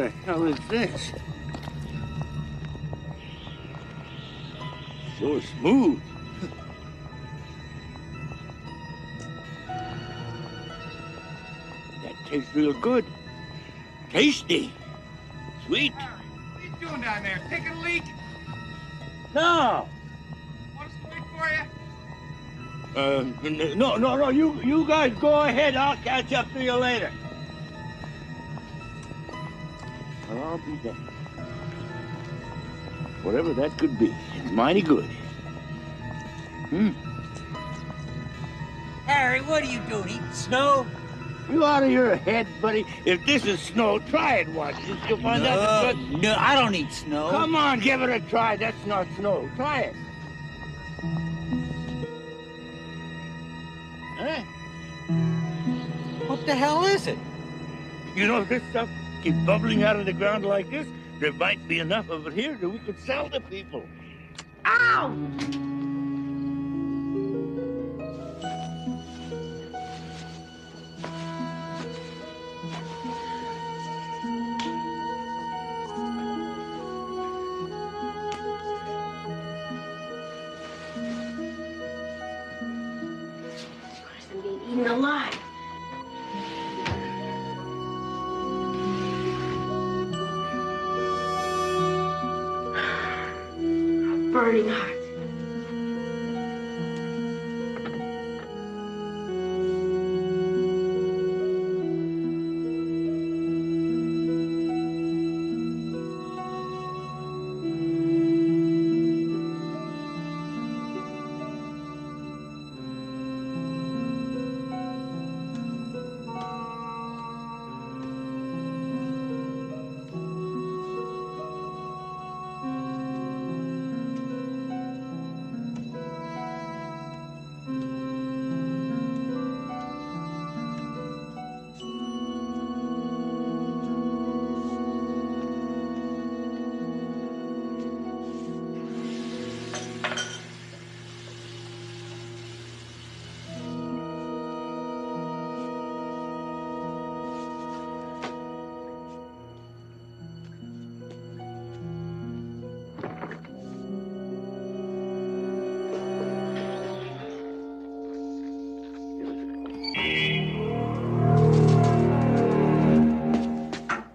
the hell is this? So smooth. That tastes real good. Tasty. Sweet. Harry, what are you doing down there? Taking a leak? No. Want us to wait for you? No. You guys go ahead. I'll catch up to you later. Well, I'll be there. Whatever that could be, it's mighty good. Harry, what are you doing? Eating snow? You out of your head, buddy? If this is snow, try it once. You'll find out it's good. No, I don't eat snow. Come on, give it a try. That's not snow. Try it. Huh? What the hell is it? You know, this stuff keeps bubbling out of the ground like this. There might be enough of it here that we could sell to people. Ow! I'm being eaten alive. Burning hot.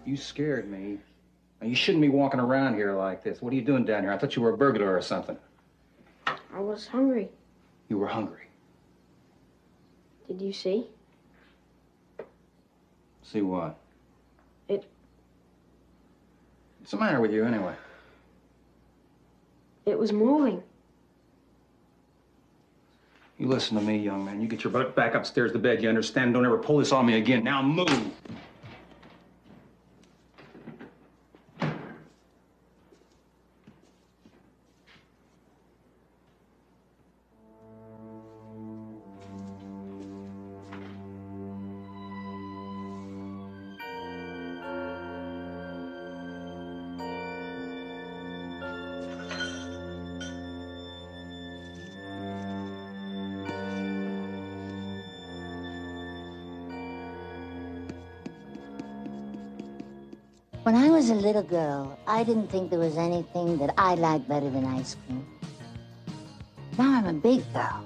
You scared me. Now, you shouldn't be walking around here like this. What are you doing down here? I thought you were a burglar or something. I was hungry. You were hungry. Did you see? See what? It What's the matter with you, anyway? was moving. You listen to me, young man. You get your butt back upstairs to bed. You understand? Don't ever pull this on me again. Now move! When I was a little girl, I didn't think there was anything that I liked better than ice cream. Now I'm a big girl,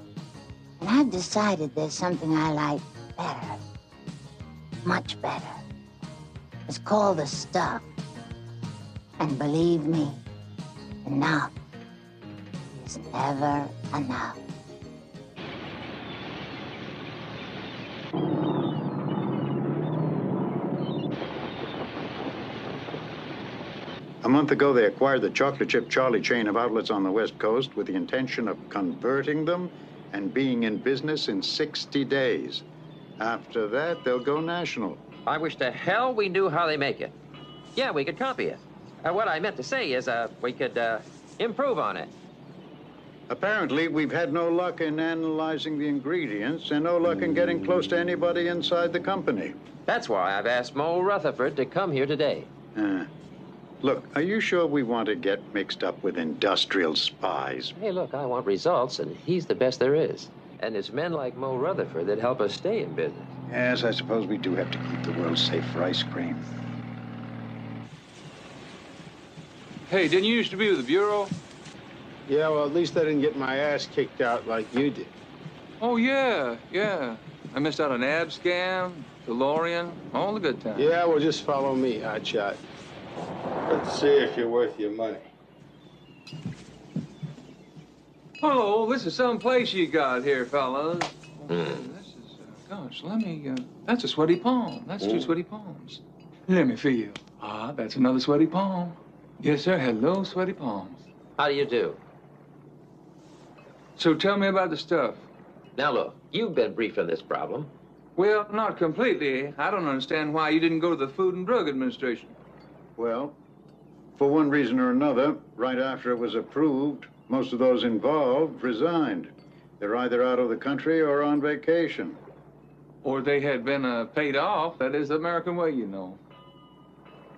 and I've decided there's something I like better, much better. It's called the stuff. And believe me, enough is never enough. A month ago, they acquired the Chocolate Chip Charlie chain of outlets on the West Coast with the intention of converting them and being in business in 60 days. After that, they'll go national. I wish to hell we knew how they make it. Yeah, we could copy it. What I meant to say is we could improve on it. Apparently, we've had no luck in analyzing the ingredients and no luck in getting close to anybody inside the company. That's why I've asked Mo Rutherford to come here today. Look, are you sure we want to get mixed up with industrial spies? Hey, look, I want results, and he's the best there is. And it's men like Mo Rutherford that help us stay in business. Yes, I suppose we do have to keep the world safe for ice cream. Hey, didn't you used to be with the Bureau? Yeah, well, at least I didn't get my ass kicked out like you did. Oh, yeah. I missed out on Abscam, DeLorean, all the good times. Yeah, well, just follow me, hotshot. Let's see if you're worth your money. Oh, this is some place you got here, fellas. This is, gosh, that's a sweaty palm. That's two sweaty palms. Let me feel. Ah, that's another sweaty palm. Yes, sir. Hello, sweaty palms. How do you do? So tell me about the stuff. Now, look, you've been briefed on this problem. Well, not completely. I don't understand why you didn't go to the Food and Drug Administration. Well, for one reason or another, right after it was approved, most of those involved resigned. They're either out of the country or on vacation. Or they had been paid off. That is the American way, you know.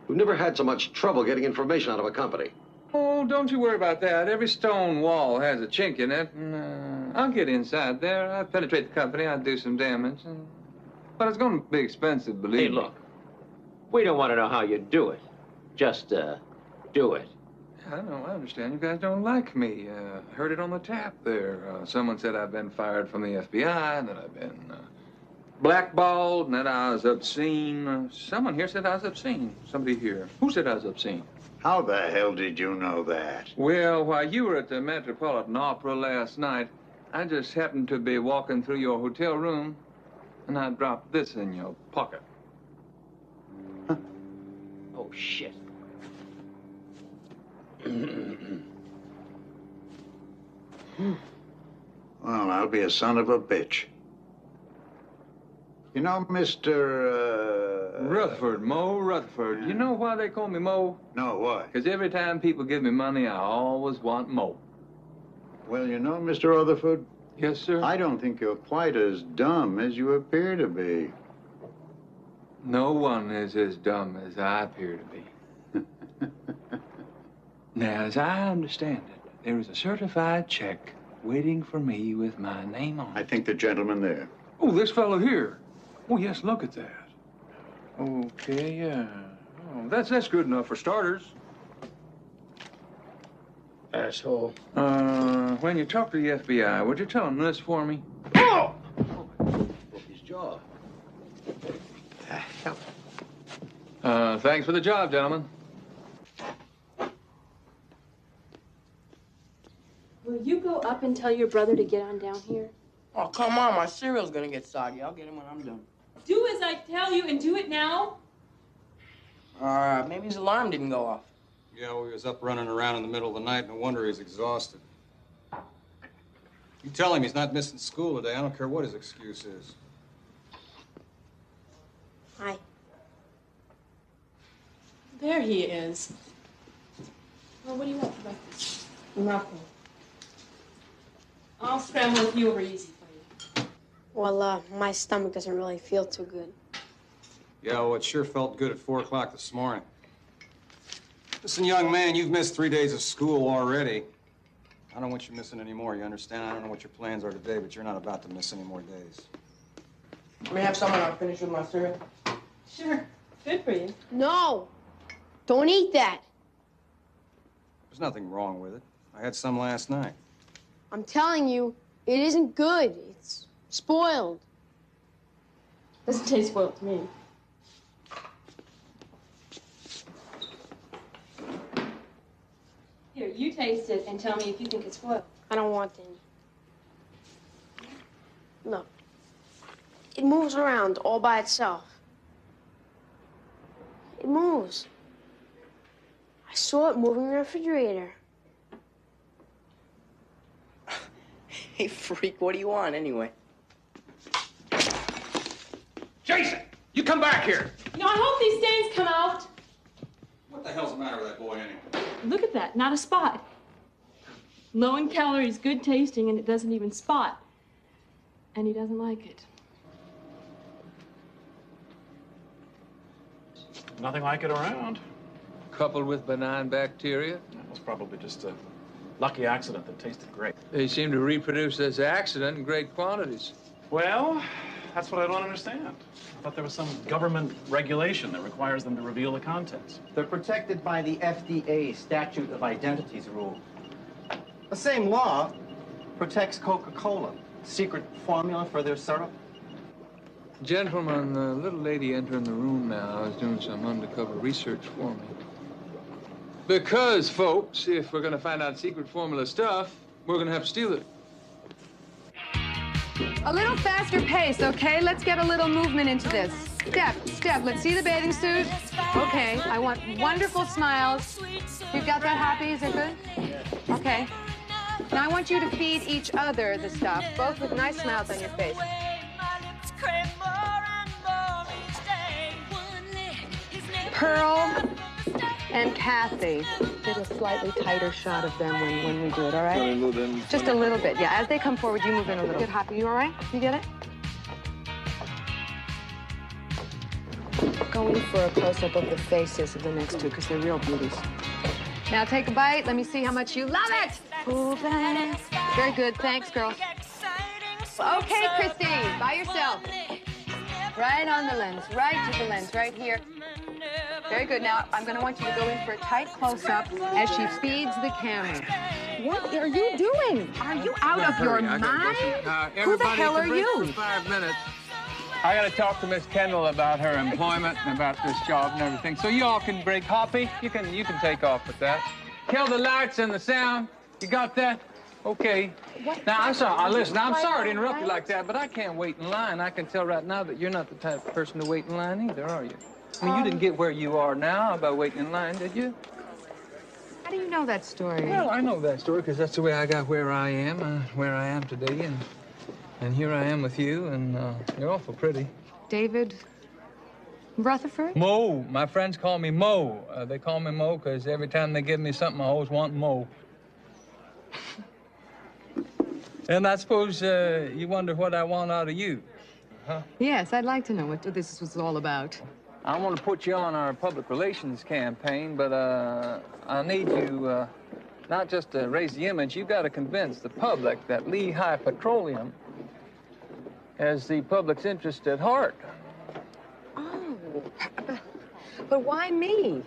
We've never had so much trouble getting information out of a company. Oh, don't you worry about that. Every stone wall has a chink in it. And, I'll get inside there. I'll penetrate the company. I'll do some damage. But it's going to be expensive, believe me. Hey, look. We don't want to know how you do it. Just, do it. I know, I understand. You guys don't like me. Heard it on the tap there. Someone said I've been fired from the FBI, and that I've been blackballed, and that I was obscene. Someone here said I was obscene. Somebody here. Who said I was obscene? How the hell did you know that? Well, while you were at the Metropolitan Opera last night, I just happened to be walking through your hotel room, and I dropped this in your pocket. Huh. Oh, shit. Well, I'll be a son of a bitch. You know, Mr. Rutherford, Mo Rutherford. Yeah. You know why they call me Mo? No, why? Because every time people give me money, I always want Mo. Well, you know, Mr. Rutherford, Yes, sir? I don't think you're quite as dumb as you appear to be. No one is as dumb as I appear to be. Now, as I understand it, there is a certified check waiting for me with my name on it. I think the gentleman there. Oh, this fellow here. Oh, yes, look at that. Okay, yeah. Oh, that's good enough for starters. Asshole. When you talk to the FBI, would you tell them this for me? Oh! Broke his jaw. The hell? Thanks for the job, gentlemen. Will you go up and tell your brother to get on down here? Oh, come on. My cereal's gonna get soggy. I'll get him when I'm done. Do as I tell you and do it now. Maybe his alarm didn't go off. Yeah, well, he was up running around in the middle of the night. No wonder he's exhausted. You tell him he's not missing school today. I don't care what his excuse is. Hi. There he is. Well, what do you want for breakfast? Nothing. I'll scramble with you over easy for you. Well, my stomach doesn't really feel too good. Yeah, well, it sure felt good at 4 o'clock this morning. Listen, young man, you've missed 3 days of school already. I don't want you missing any more, you understand? I don't know what your plans are today, but you're not about to miss any more days. Let me have someone. I'll finish with my cereal. Sure. Good for you. No! Don't eat that! There's nothing wrong with it. I had some last night. I'm telling you, it isn't good. It's spoiled. Doesn't taste spoiled to me. Here, you taste it and tell me if you think it's spoiled. I don't want any. Look, it moves around all by itself. It moves. I saw it moving in the refrigerator. Hey, freak, what do you want anyway? Jason, you come back here. You know, I hope these stains come out. What the hell's the matter with that boy anyway? Look at that, not a spot. Low in calories, good tasting, and it doesn't even spot. And he doesn't like it. Nothing like it around. Coupled with benign bacteria. That was probably just a lucky accident that tasted great. They seem to reproduce this accident in great quantities. Well, That's what I don't understand. I thought there was some government regulation that requires them to reveal the contents. They're protected by the FDA Statute of Identities rule. The same law protects Coca-Cola. Secret formula for their syrup. Gentlemen, the little lady entering the room now is doing some undercover research for me. Because, folks, if we're going to find out secret formula stuff, we're going to have to steal it. A little faster pace, okay? Let's get a little movement into this. Step, step. Let's see the bathing suit. Okay, I want wonderful smiles. You've got that happy? Is it good? Okay. Now I want you to feed each other the stuff, both with nice smiles on your face. Pearl and Kathy. Get a slightly tighter shot of them when we do it, all right? Can we move in? Just a little bit, yeah. As they come forward, you move in a little. Get happy. You all right? You get it? Go in for a close-up of the faces of the next two, because they're real beauties. Now take a bite. Let me see how much you love it. Pull back. Very good. Thanks, girls. Okay, Christine, by yourself. Right on the lens, right to the lens, right here. Very good. Now, I'm going to want you to go in for a tight close-up as she feeds the camera. What are you doing? Are you out of your mind? Who the hell are you? 5 minutes. I got to talk to Miss Kendall about her employment and about this job and everything. So you all can break copy. You can take off with that. Kill the lights and the sound. You got that? Okay. Now, I'm sorry. Listen, I'm sorry to interrupt you like that, but I can't wait in line. I can tell right now that you're not the type of person to wait in line either, are you? I mean, you didn't get where you are now by waiting in line, did you? How do you know that story? Well, I know that story because that's the way I got where I am today, and here I am with you, and you're awful pretty. David Rutherford? Mo. My friends call me Mo. They call me Mo because every time they give me something, I always want Mo. And I suppose you wonder what I want out of you, huh? Yes, I'd like to know what this was all about. I want to put you on our public relations campaign, but I need you not just to raise the image. You've got to convince the public that Lehigh Petroleum has the public's interest at heart. Oh, but why me?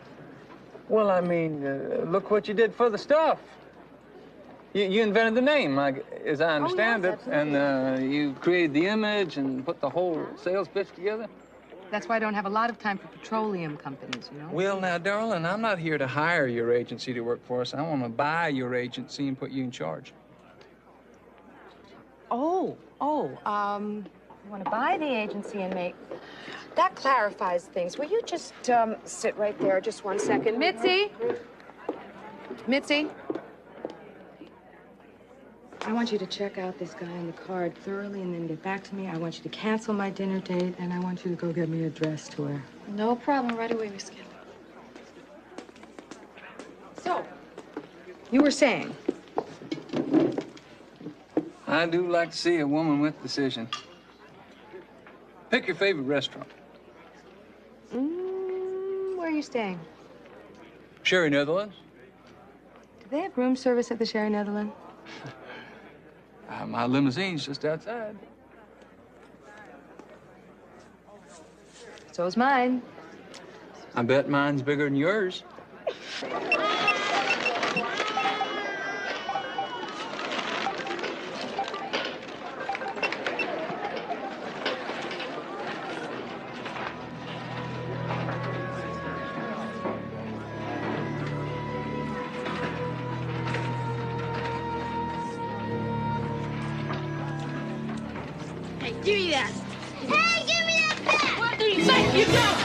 Well, I mean, look what you did for the stuff. You invented the name, as I understand it, and you created the image and put the whole sales pitch together. That's why I don't have a lot of time for petroleum companies, you know? Well, now, darling, I'm not here to hire your agency to work for us. I want to buy your agency and put you in charge. You want to buy the agency and make... That clarifies things. Will you just sit right there just 1 second? Mitzi? Mitzi? I want you to check out this guy on the card thoroughly and then get back to me. I want you to cancel my dinner date, and I want you to go get me a dress to wear. No problem. Right away, Miss Kendall. So, you were saying? I do like to see a woman with decision. Pick your favorite restaurant. Where are you staying? Sherry Netherlands. Do they have room service at the Sherry Netherlands? My limousine's just outside. So's mine. I bet mine's bigger than yours. Hey, give me that. Hey, give me that bat. What do you think you're doing?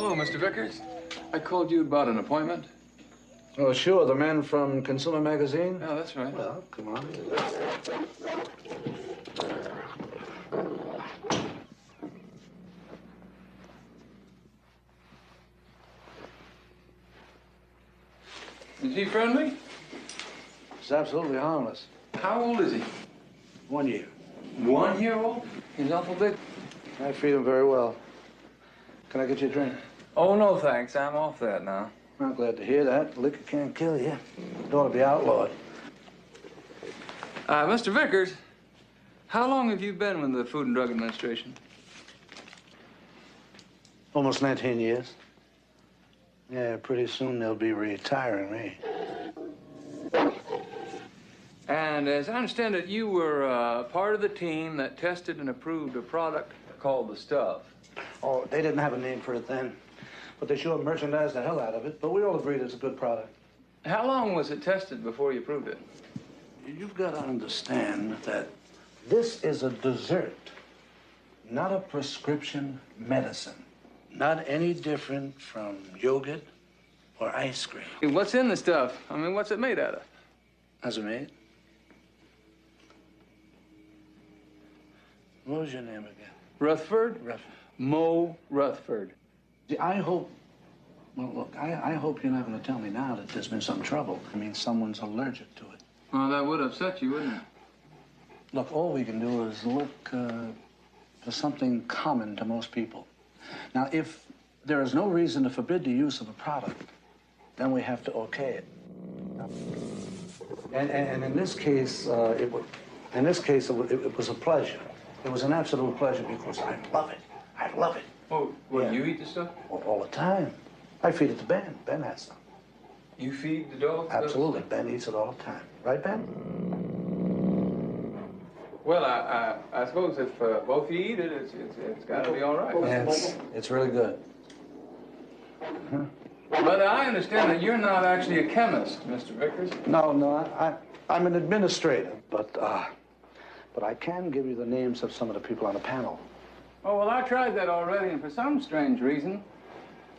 Hello, Mr. Vickers. I called you about an appointment. Oh, sure. The man from Consumer Magazine? Oh, that's right. Well, come on. Is he friendly? He's absolutely harmless. How old is he? 1 year. 1 year old? He's awful big. I feed him very well. Can I get you a drink? Oh, no, thanks. I'm off that now. I'm glad to hear that. Liquor can't kill you. It ought to be outlawed. Mr. Vickers, how long have you been with the Food and Drug Administration? Almost 19 years. Yeah, pretty soon they'll be retiring me. And as I understand it, you were part of the team that tested and approved a product called the Stuff. Oh, they didn't have a name for it then. But they sure merchandised the hell out of it. But we all agreed it's a good product. How long was it tested before you approved it? You've got to understand that this is a dessert, not a prescription medicine. Not any different from yogurt or ice cream. Hey, what's in the Stuff? I mean, what's it made out of? How's it made? What was your name again? Rutherford? Mo Rutherford. See, I hope, well, look, I hope you're not going to tell me now that there's been some trouble. I mean, someone's allergic to it. Well, that would upset you, wouldn't it? Look, all we can do is look for something common to most people. Now, if there is no reason to forbid the use of a product, then we have to okay it. And in this case, it was a pleasure. It was an absolute pleasure because I love it. I love it. Oh, well, you eat the stuff? All the time. I feed it to Ben. Ben has some. You feed the dog? Absolutely. Ben eats it all the time. Right, Ben? Well, I suppose if both you eat it, it's got to be all right. Yeah, it's really good. But I understand that you're not actually a chemist, Mr. Vickers. No, I'm an administrator, but I can give you the names of some of the people on the panel. Oh, well, I tried that already, and for some strange reason,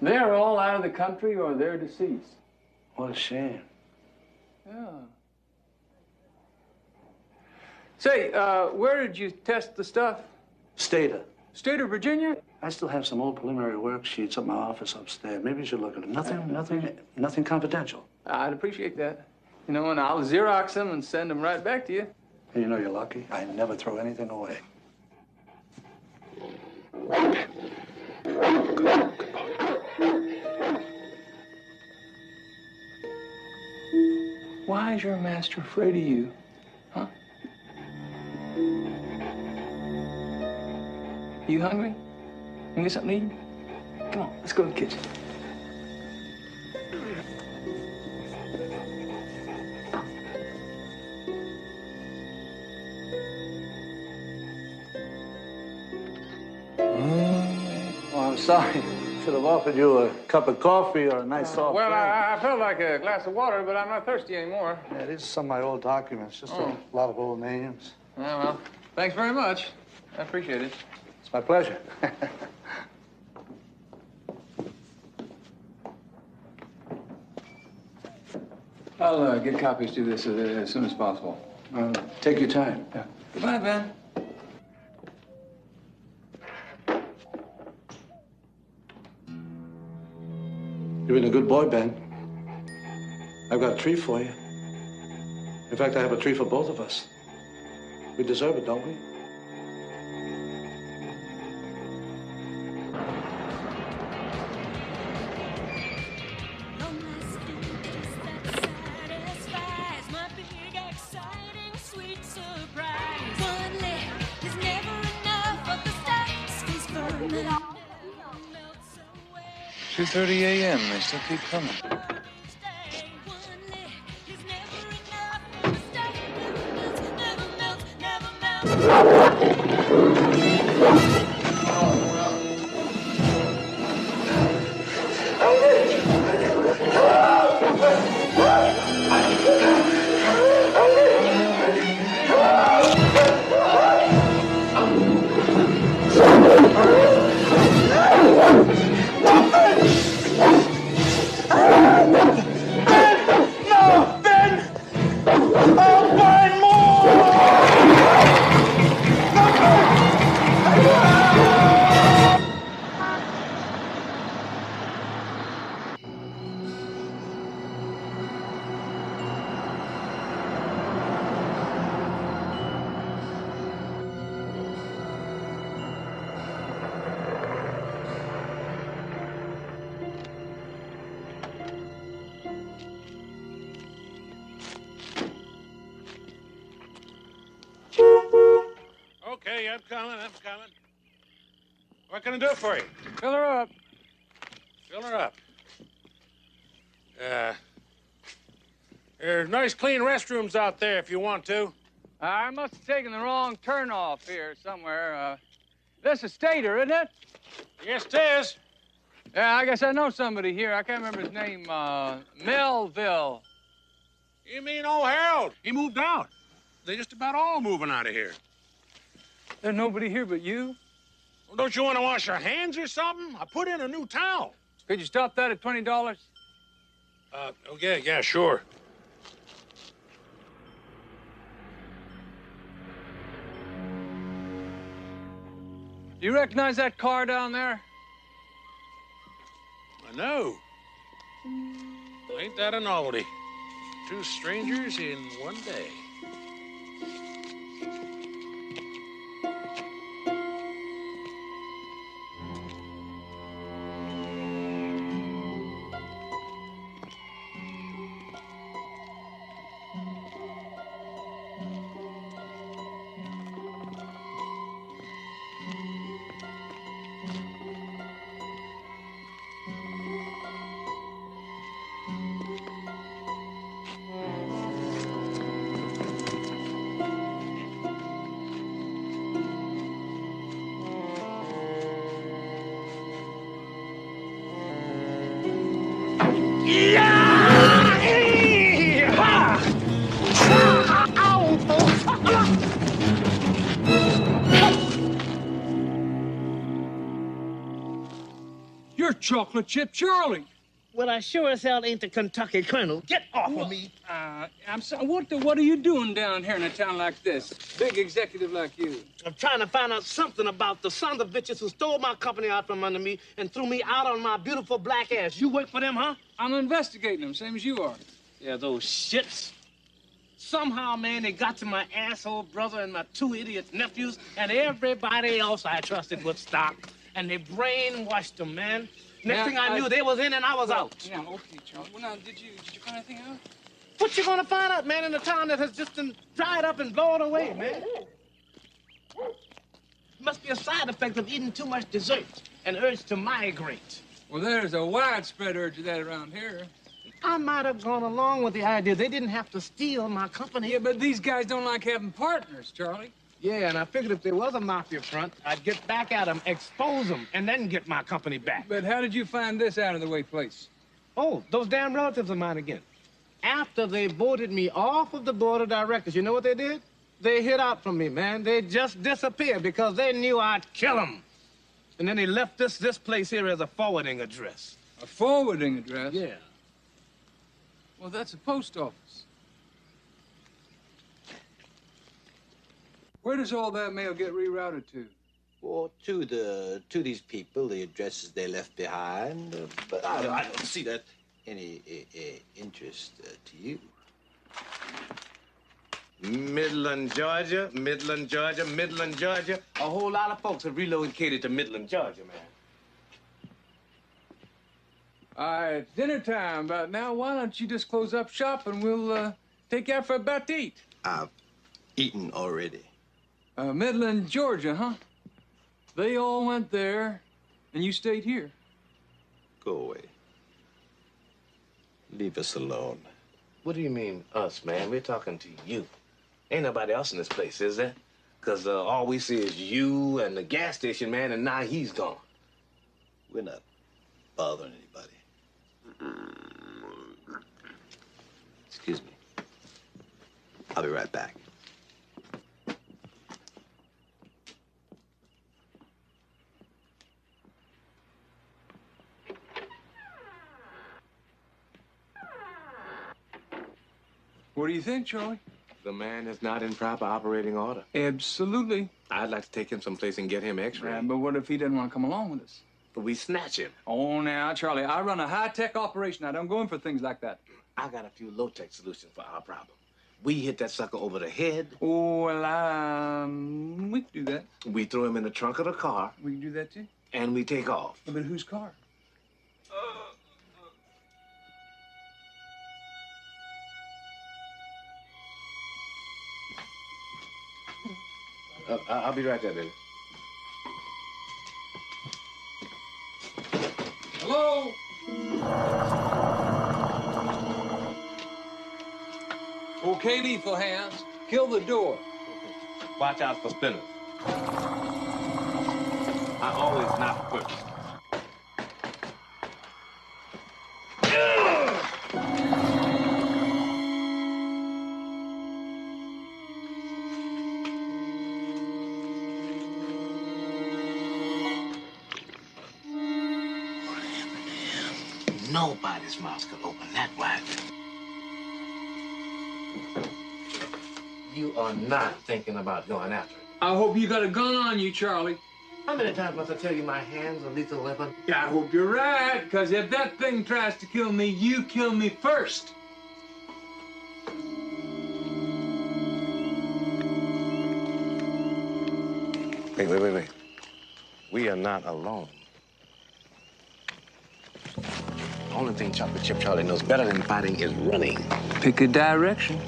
they're all out of the country or they're deceased. What a shame. Yeah. Say, where did you test the stuff? Stater. Stater, Virginia? I still have some old preliminary worksheets at my office upstairs. Maybe you should look at them. Nothing confidential. I'd appreciate that. You know, and I'll Xerox them and send them right back to you. And you know you're lucky. I never throw anything away. Why is your master afraid of you? Huh? You hungry? You get something to eat? Come on, let's go to the kitchen. Oh, I'm sorry. Should have offered you a cup of coffee or a nice soft Well, drink. I felt like a glass of water, but I'm not thirsty anymore. Yeah, these are some of my old documents. Just a lot of old names. Yeah, well, thanks very much. I appreciate it. It's my pleasure. I'll get copies to this as soon as possible. Take your time. Yeah. Goodbye, Ben. You've been a good boy, Ben. I've got a treat for you. In fact, I have a treat for both of us. We deserve it, don't we? Enough. 2:30 a.m. They still keep coming. Okay, I'm coming. What can I do for you? Fill her up. Fill her up. There's nice clean restrooms out there if you want to. I must have taken the wrong turn off here somewhere. This is Stater, isn't it? Yes, it is. Yeah, I guess I know somebody here. I can't remember his name. Melville. You mean old Harold? He moved out. They're just about all moving out of here. There's nobody here but you? Well, don't you want to wash your hands or something? I put in a new towel. Could you stop that at $20? Okay, yeah, sure. Do you recognize that car down there? I know. Ain't that a novelty? Two strangers in one day. You're Chocolate Chip Charlie. Well, I sure as hell ain't the Kentucky Colonel. Get off of me. I'm sorry. What are you doing down here in a town like this? Big executive like you. I'm trying to find out something about the sons of bitches who stole my company out from under me and threw me out on my beautiful black ass. You work for them, huh? I'm investigating them, same as you are. Yeah, those shits. Somehow, man, they got to my asshole brother and my two idiot nephews and everybody else I trusted would stop. And they brainwashed them, man. Next thing I knew, they was in and I was out. Yeah, okay, Charlie. Well, now, did you find anything out? What you gonna find out, man, in a town that has just been dried up and blown away, man? Must be a side effect of eating too much dessert, an urge to migrate. Well, there's a widespread urge of that around here. I might have gone along with the idea. They didn't have to steal my company. Yeah, but these guys don't like having partners, Charlie. Yeah, and I figured if there was a mafia front, I'd get back at them, expose them, and then get my company back. But how did you find this out-of-the-way place? Oh, those damn relatives of mine again. After they voted me off of the board of directors, you know what they did? They hid out from me, man. They just disappeared because they knew I'd kill them. And then they left this place here as a forwarding address. A forwarding address? Yeah. Well, that's a post office. Where does all that mail get rerouted to? Well, to these people, the addresses they left behind. But I don't see that any interest to you. Midland, Georgia, Midland, Georgia, Midland, Georgia. A whole lot of folks have relocated to Midland, Georgia, man. All right, it's dinner time about now. Why don't you just close up shop and we'll take you out for a bite to eat? I've eaten already. Midland, Georgia, huh? They all went there, and you stayed here. Go away. Leave us alone. What do you mean, us, man? We're talking to you. Ain't nobody else in this place, is there? Because all we see is you and the gas station, man, and now he's gone. We're not bothering anybody. Excuse me. I'll be right back. What do you think, Charlie? The man is not in proper operating order. Absolutely. I'd like to take him someplace and get him x-rayed. Yeah, but what if he doesn't want to come along with us? But we snatch him. Oh, now, Charlie, I run a high-tech operation. I don't go in for things like that. I got a few low-tech solutions for our problem. We hit that sucker over the head. Oh, well, we can do that. We throw him in the trunk of the car. We can do that, too. And we take off. But whose car? I'll be right there, baby. Hello? Okay, lethal hands. Kill the door. Watch out for spinners. I always knock first. Nobody's mouth could open that wide. You are not thinking about going after it. I hope you got a gun on you, Charlie. How many times must I tell you my hand's a lethal weapon? Yeah, I hope you're right, because if that thing tries to kill me, you kill me first. Wait. We are not alone. The only thing Chocolate Chip Charlie knows better than fighting is running. Pick a direction.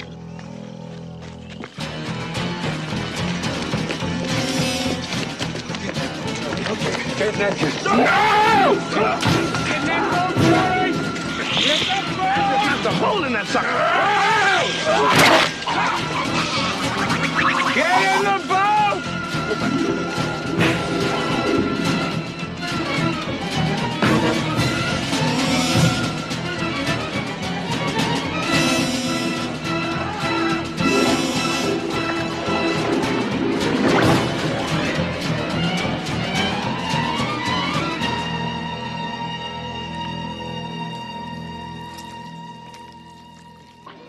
Get that There's a hole in that sucker. Get in the boat!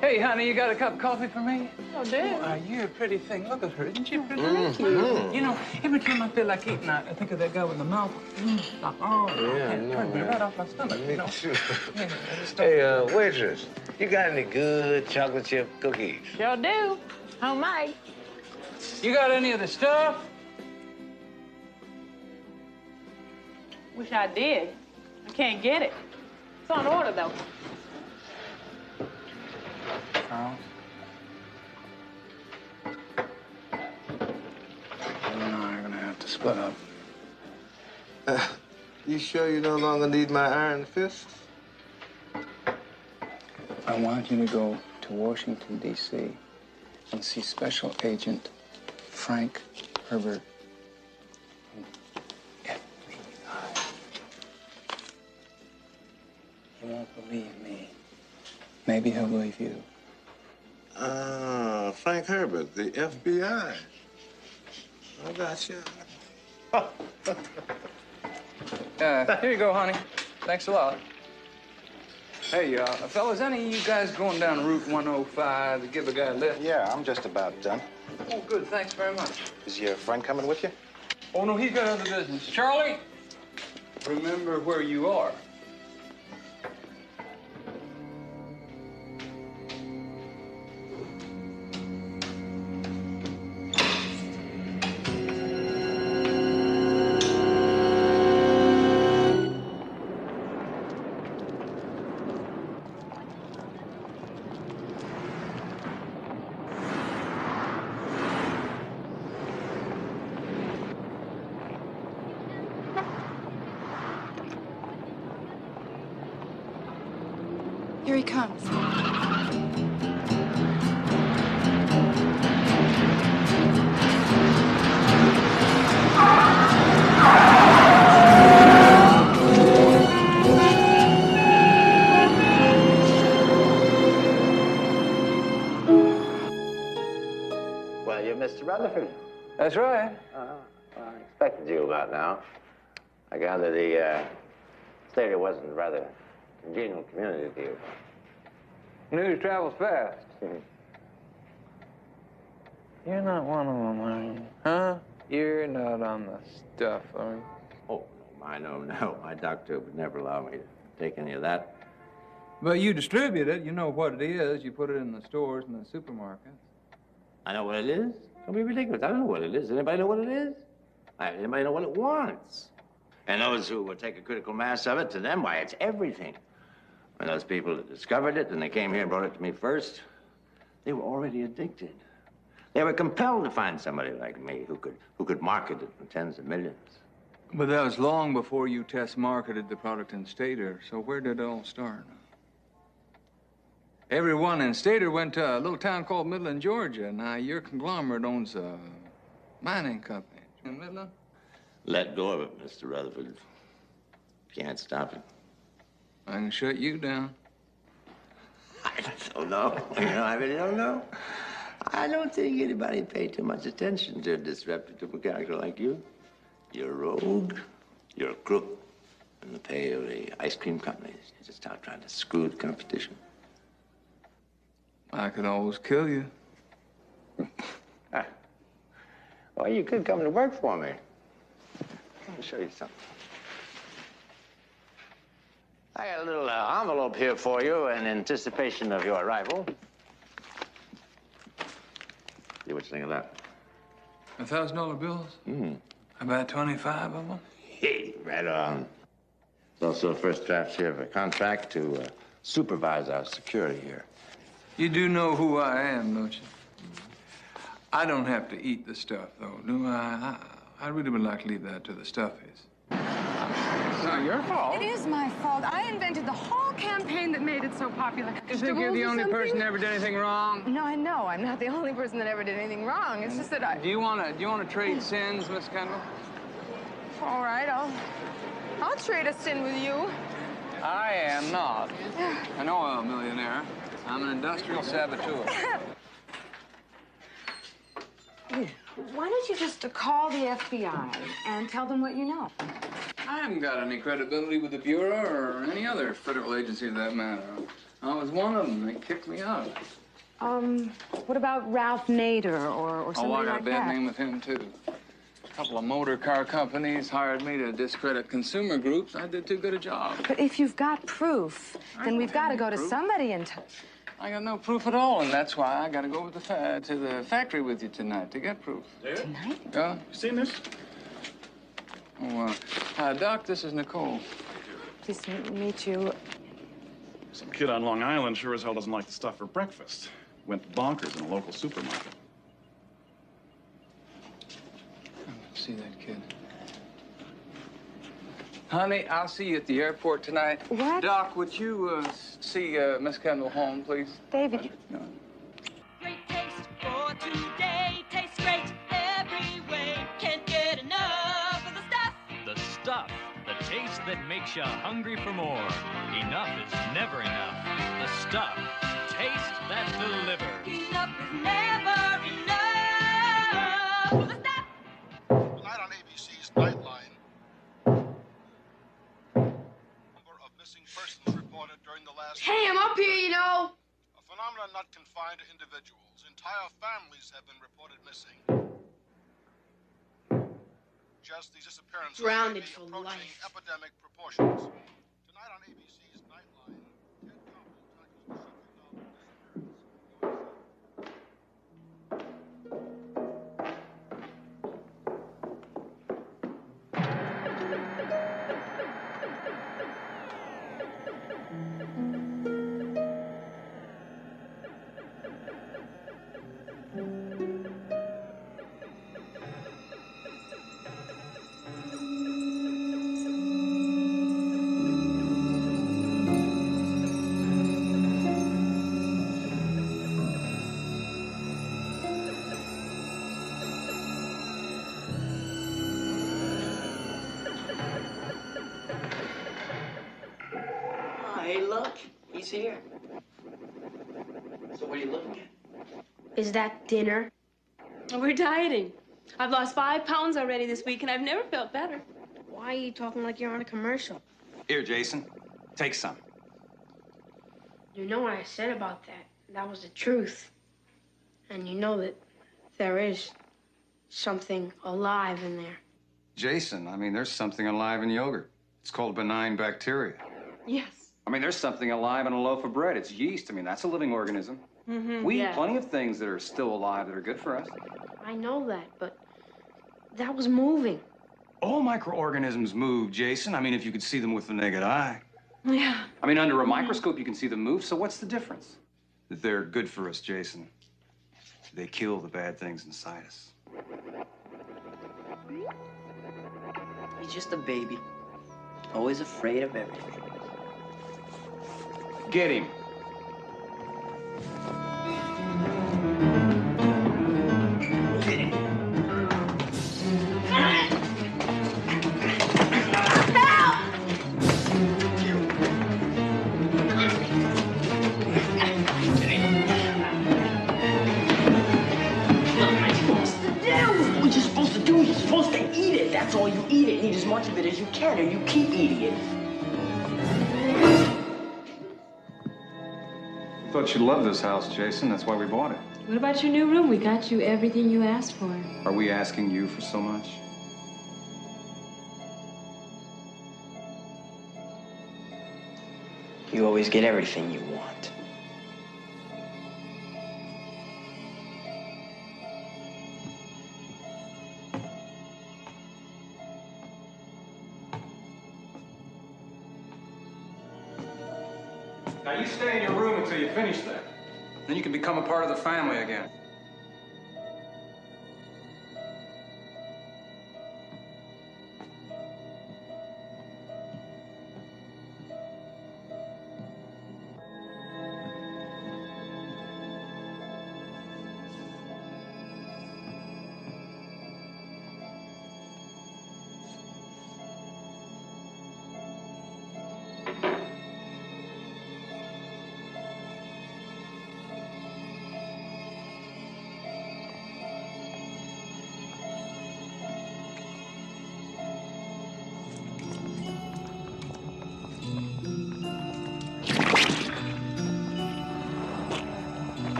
Hey, honey, you got a cup of coffee for me? Oh, Dad. Oh, you're a pretty thing. Look at her. Isn't she pretty? Thank you. You know, every time I feel like eating, I think of that guy with the mouth. Oh, Yeah, I know, me man. right off my stomach. Me you know? too. Yeah, I just Hey, waitress, you got any good chocolate chip cookies? Sure do. Homemade. You got any of the stuff? Wish I did. I can't get it. It's on order, though. Charles? You and I are gonna have to split up. You sure you no longer need my iron fist? I want you to go to Washington, D.C. and see Special Agent Frank Herbert. FBI. He won't believe me. Maybe he'll believe you. Frank Herbert, the FBI. I got you. Here you go, honey. Thanks a lot. Hey, fellas, any of you guys going down Route 105 to give a guy a lift? Yeah, I'm just about done. Oh, good. Thanks very much. Is your friend coming with you? Oh, no, he's got other business. Charlie, remember where you are. Here he comes. Well, you're Mr. Rutherford. That's right. Well, I expected you about now. I gather the stadium wasn't a rather congenial community to you. News travels fast. You're not one of them, are you? Huh? You're not on the stuff, are you? Oh, no. My doctor would never allow me to take any of that. But you distribute it. You know what it is. You put it in the stores and the supermarkets. I know what it is. Don't be ridiculous. I don't know what it is. Does anybody know what it is? Anybody know what it wants? And those who would take a critical mass of it, to them, why, it's everything. When those people that discovered it and they came here and brought it to me first, they were already addicted. They were compelled to find somebody like me who could market it for tens of millions. But that was long before you test marketed the product in Stater. So where did it all start? Everyone in Stater went to a little town called Midland, Georgia. Now, your conglomerate owns a mining company in Midland. Let go of it, Mr. Rutherford. Can't stop it. I can shut you down. I don't know. You know, I really don't know. I don't think anybody paid too much attention to a disreputable character like you. You're a rogue. You're a crook. In the pay of the ice cream companies. You're just out trying to screw the competition. I could always kill you. Well, you could come to work for me. Let me show you something. I got a little envelope here for you in anticipation of your arrival. See what you think of that. $1,000 bills? Mm-hmm. About 25 of them? Hey, right on. It's also a first draft here of a contract to supervise our security here. You do know who I am, don't you? I don't have to eat the stuff, though, do I? I really would like to leave that to the stuffies. It's not your fault. It is my fault. I invented the whole campaign that made it so popular. You think you're the only person that ever did anything wrong? No, I know. I'm not the only person that ever did anything wrong. It's just that I... Do you want to trade sins, Miss Kendall? All right, I'll trade a sin with you. I am not an oil millionaire. I'm an industrial saboteur. Why don't you just call the FBI and tell them what you know? I haven't got any credibility with the Bureau or any other federal agency for that matter. I was one of them. They kicked me out. What about Ralph Nader or somebody Oh, I got like a bad that? name with him, too. A couple of motor car companies hired me to discredit consumer groups. I did too good a job. But if you've got proof, then we've got to go to proof. somebody and... I got no proof at all, and that's why I got to go with to the factory with you tonight to get proof. Tonight? Yeah? You seen this? Oh, Doc, this is Nicole. Pleased to meet you. Some kid on Long Island sure as hell doesn't like the stuff for breakfast. Went bonkers in a local supermarket. See that kid. Honey, I'll see you at the airport tonight. What? Doc, would you see Miss Kendall home, please? David. No. Great taste for today. Tastes great every way. Can't get enough of the stuff. The stuff. The taste that makes you hungry for more. Enough is never enough. The stuff. Taste that delivers. Enough is never enough of the stuff. Tonight on ABC's Nightline, number of missing persons reported during the last... Hey, I'm up here, you know. A phenomenon not confined to individuals. Entire families have been reported missing. Just these disappearances Grounded may be for approaching life. epidemic proportions. Tonight on ABC's Nightline, Ted Koppel tackles the subject of disappearance. Hey, look, he's here. So what are you looking at? Is that dinner? We're dieting. I've lost 5 pounds already this week, and I've never felt better. Why are you talking like you're on a commercial? Here, Jason, take some. You know what I said about that. That was the truth. And you know that there is something alive in there. Jason, I mean, there's something alive in yogurt. It's called benign bacteria. Yes. I mean, there's something alive in a loaf of bread. It's yeast. I mean, that's a living organism. Mm-hmm. We eat plenty of things that are still alive that are good for us. I know that, but that was moving. All microorganisms move, Jason. I mean, if you could see them with the naked eye. Yeah. I mean, under a microscope, you can see them move, so what's the difference? That they're good for us, Jason. They kill the bad things inside us. He's just a baby. Always afraid of everything. Get him. What you're supposed to do, you're supposed to eat it. That's all you eat it. And eat as much of it as you can, or you keep eating it. Thought you loved this house, Jason. That's why we bought it. What about your new room? We got you everything you asked for. Are we asking you for so much? You always get everything you want. Now you stay in your room until you finish that. Then you can become a part of the family again.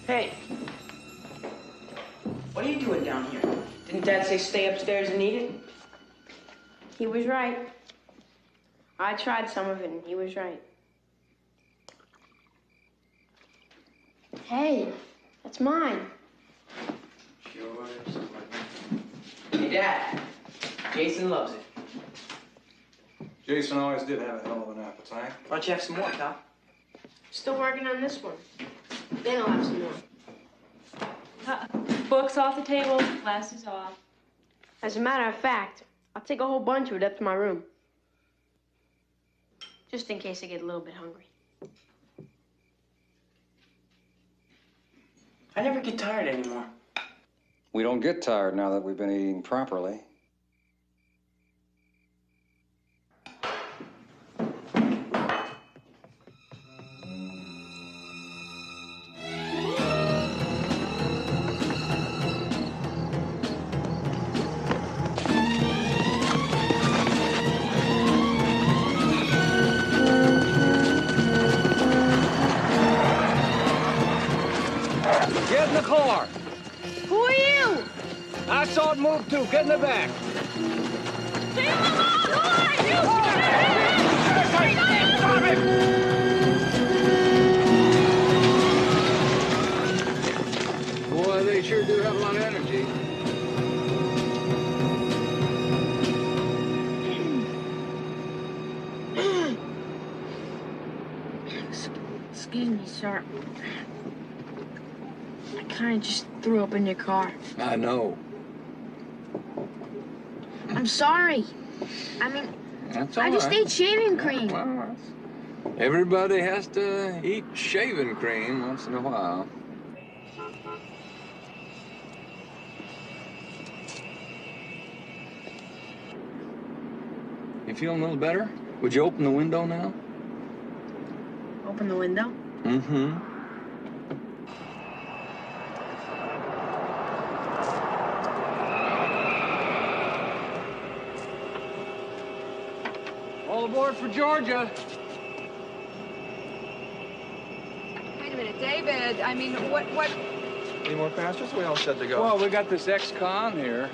Hey. What are you doing down here? Didn't Dad say stay upstairs and eat it? He was right. I tried some of it, and he was right. Hey, that's mine. Hey, Dad. Jason loves it. Jason always did have a hell of an appetite. Why don't you have some more, pal? Still working on this one. Then I'll have some more. Books off the table, glasses off. As a matter of fact, I'll take a whole bunch of it up to my room. Just in case I get a little bit hungry. I never get tired anymore. We don't get tired now that we've been eating properly. Get in the car. Who are you? I saw it move too. Get in the back. Boy, they sure do have a lot of energy. Excuse me, sir. I kind of just threw up in your car. I know. I'm sorry. I mean, That's I all just right. ate shaving cream. Well, everybody has to eat shaving cream once in a while. You feeling a little better? Would you open the window now? Open the window? Mm-hmm. All aboard for Georgia. Wait a minute, David. I mean, what? Any more passengers? We all set to go. Well, we got this ex-con here.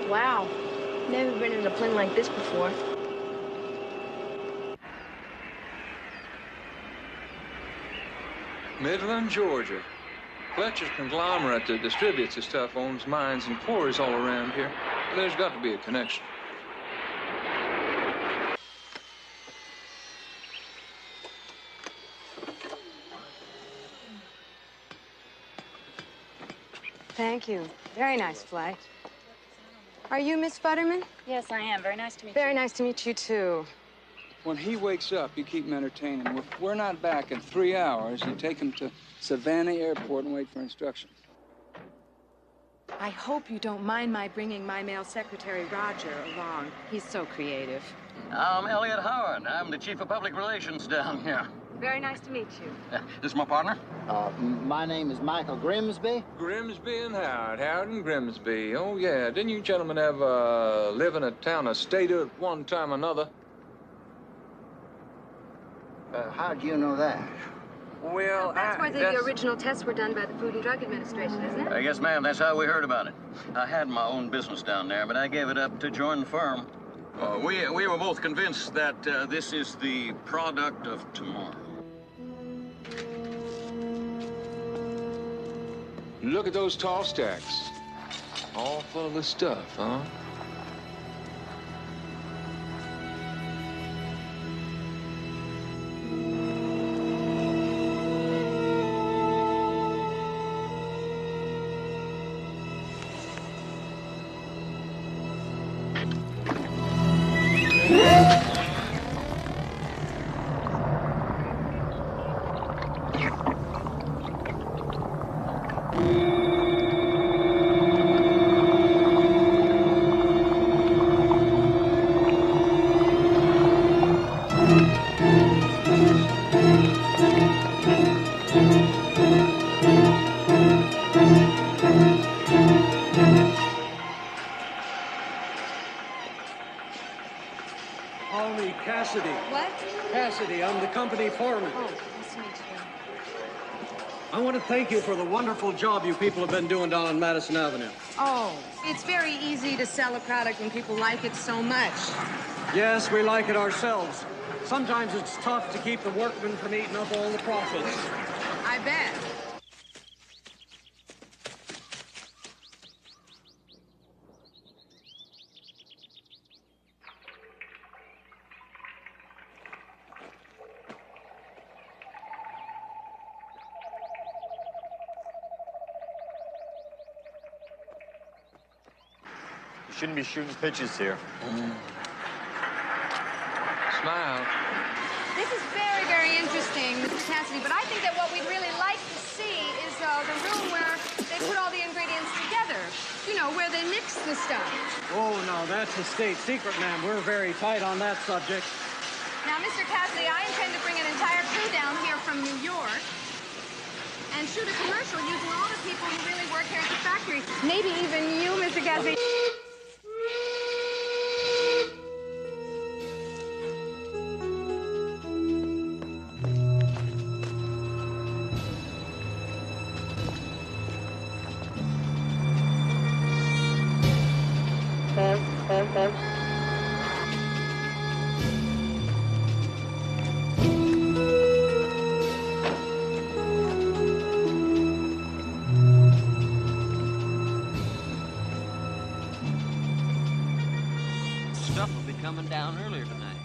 Wow. Never been in a plane like this before. Midland, Georgia. Fletcher's conglomerate that distributes the stuff owns mines and quarries all around here. There's got to be a connection. Thank you. Very nice flight. Are you Miss Futterman? Yes, I am. Very nice to meet you. Very nice to meet you, too. When he wakes up, you keep him entertaining. If we're not back in 3 hours, you take him to Savannah Airport and wait for instructions. I hope you don't mind my bringing my male secretary, Roger, along. He's so creative. I'm Elliot Howard. I'm the chief of public relations down here. Very nice to meet you. This is my partner. My name is Michael Grimsby. Grimsby and Howard. Howard and Grimsby. Oh, yeah. Didn't you gentlemen ever live in a town or state at one time or another? How'd you know that? Well, That's where the original tests were done by the Food and Drug Administration, isn't it? Yes, ma'am. That's how we heard about it. I had my own business down there, but I gave it up to join the firm. We were both convinced that this is the product of tomorrow. Look at those tall stacks. All full of the stuff, huh? Call me Cassidy. What? Cassidy, I'm the company foreman. Oh, nice to meet you. I want to thank you for the wonderful job you people have been doing down on Madison Avenue. Oh, it's very easy to sell a product when people like it so much. Yes, we like it ourselves. Sometimes it's tough to keep the workmen from eating up all the profits. I bet. You shouldn't be shooting pitches here. Smile. This is very, very interesting, Mr. Cassidy, but I think that what we'd really like to see is the room where they put all the ingredients together. You know, where they mix the stuff. Oh, no, that's a state secret, ma'am. We're very tight on that subject. Now, Mr. Cassidy, I intend to bring an entire crew down here from New York and shoot a commercial using all the people who really work here at the factory. Maybe even you, Mr. Cassidy. Stuff will be coming down earlier tonight.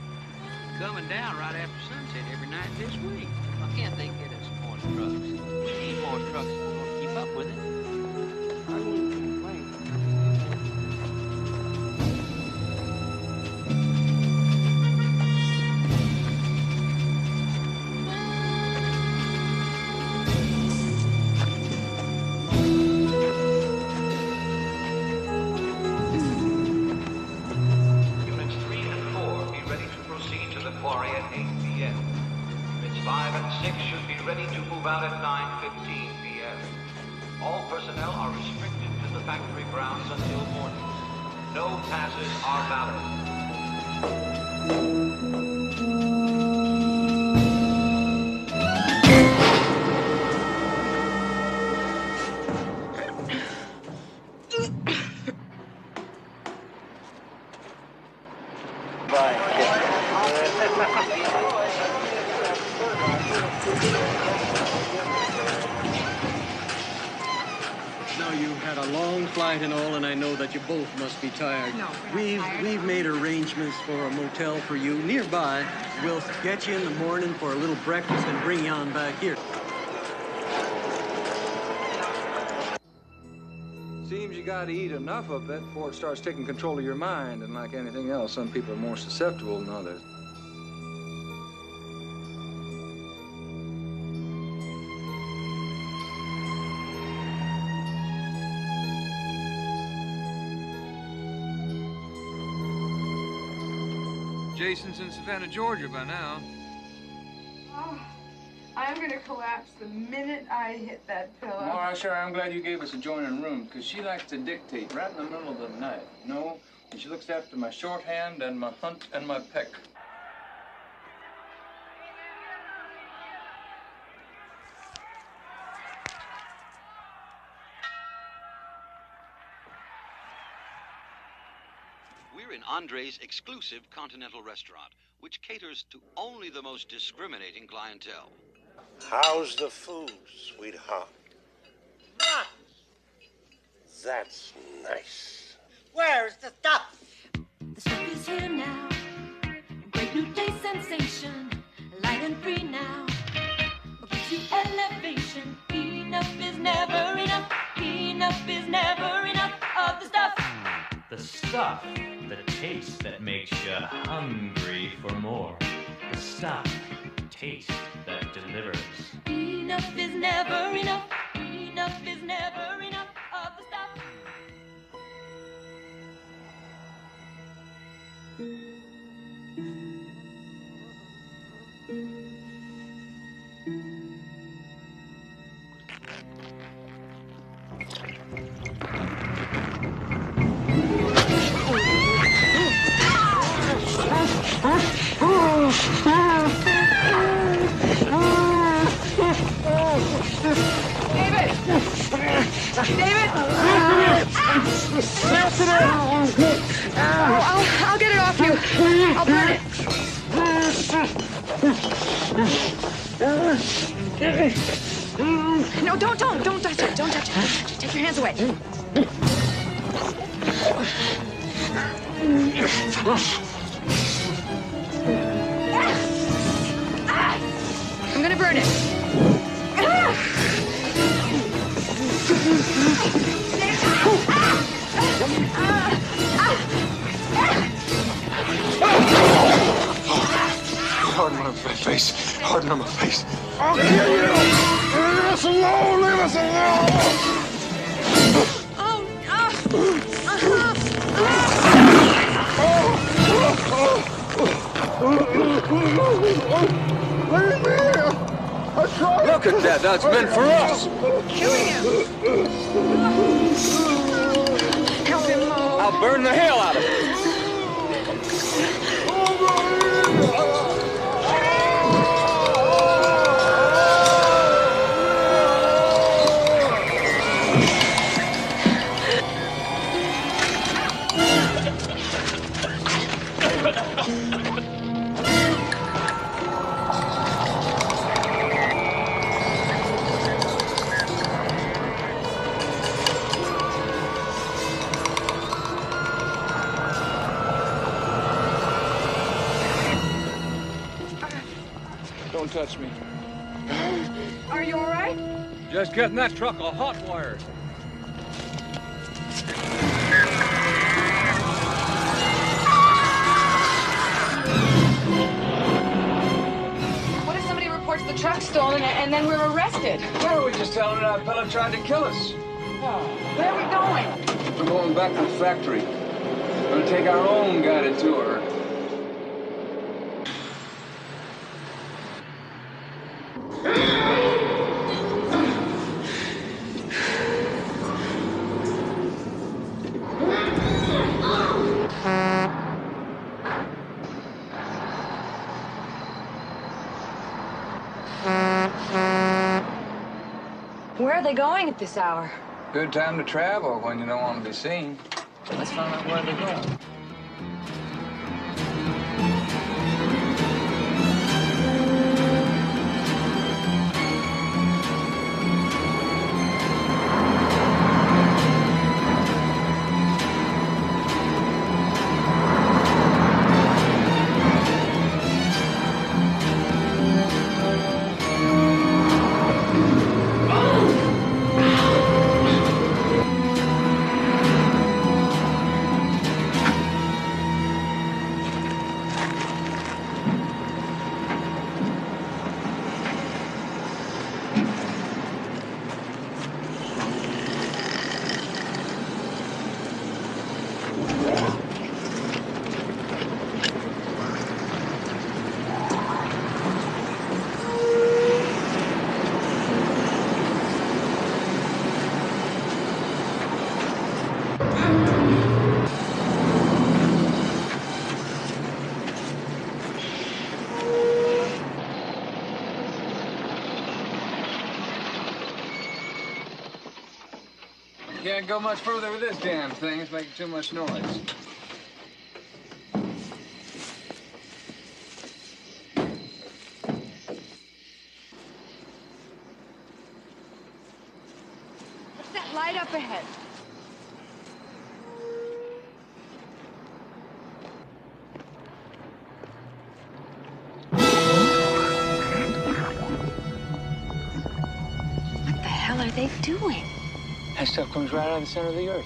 Coming down right after sunset every night this week. Why can't they get us more trucks? We need more trucks to keep up with it. I wouldn't complain. should be ready to move out at 9:15 p.m. All personnel are restricted to the factory grounds until morning. No passes are valid. Now, you've had a long flight and all, and I know that you both must be tired. No, We've made arrangements for a motel for you nearby. We'll get you in the morning for a little breakfast and bring you on back here. Seems you gotta eat enough of it before it starts taking control of your mind, and like anything else, some people are more susceptible than others. Jason's in Savannah, Georgia by now. Oh, I'm gonna collapse the minute I hit that pillow. Maura, sure, I'm glad you gave us a joining room, because she likes to dictate right in the middle of the night, you know? And she looks after my shorthand and my hunt and my peck. We're in Andre's exclusive continental restaurant, which caters to only the most discriminating clientele. How's the food, sweetheart? That's nice. Where's the stuff? The stuff is here now. Great new taste sensation. Light and free now. Gives you elevation. Enough is never enough. Enough is never enough of the stuff. The stuff, the taste that makes you hungry for more. The stuff, taste that delivers. Enough is never enough. Enough is never enough of the stuff. I'll get it off you. I'll burn it. No, don't touch it. Don't touch it. Take your hands away. I'm gonna burn it. Harden on my face. Harden on my face. I'll kill you! Leave us alone! Leave us alone! Leave me! I tried. Look at that. That's meant for us. Shooting him. Help him, Mo. I'll burn the hell out of it. Don't touch me. Are you all right? Just getting that truck all hot wired. What if somebody reports the truck stolen and then we're arrested? Why are we just telling her that fella tried to kill us? Where are we going? We're going back to the factory. We're gonna take our own guided tour. Where are they going at this hour? Good time to travel when you don't want to be seen. Let's find out where they're going. Can't go much further with this damn thing. It's making too much noise. What's that light up ahead? What the hell are they doing? That stuff comes right out of the center of the earth.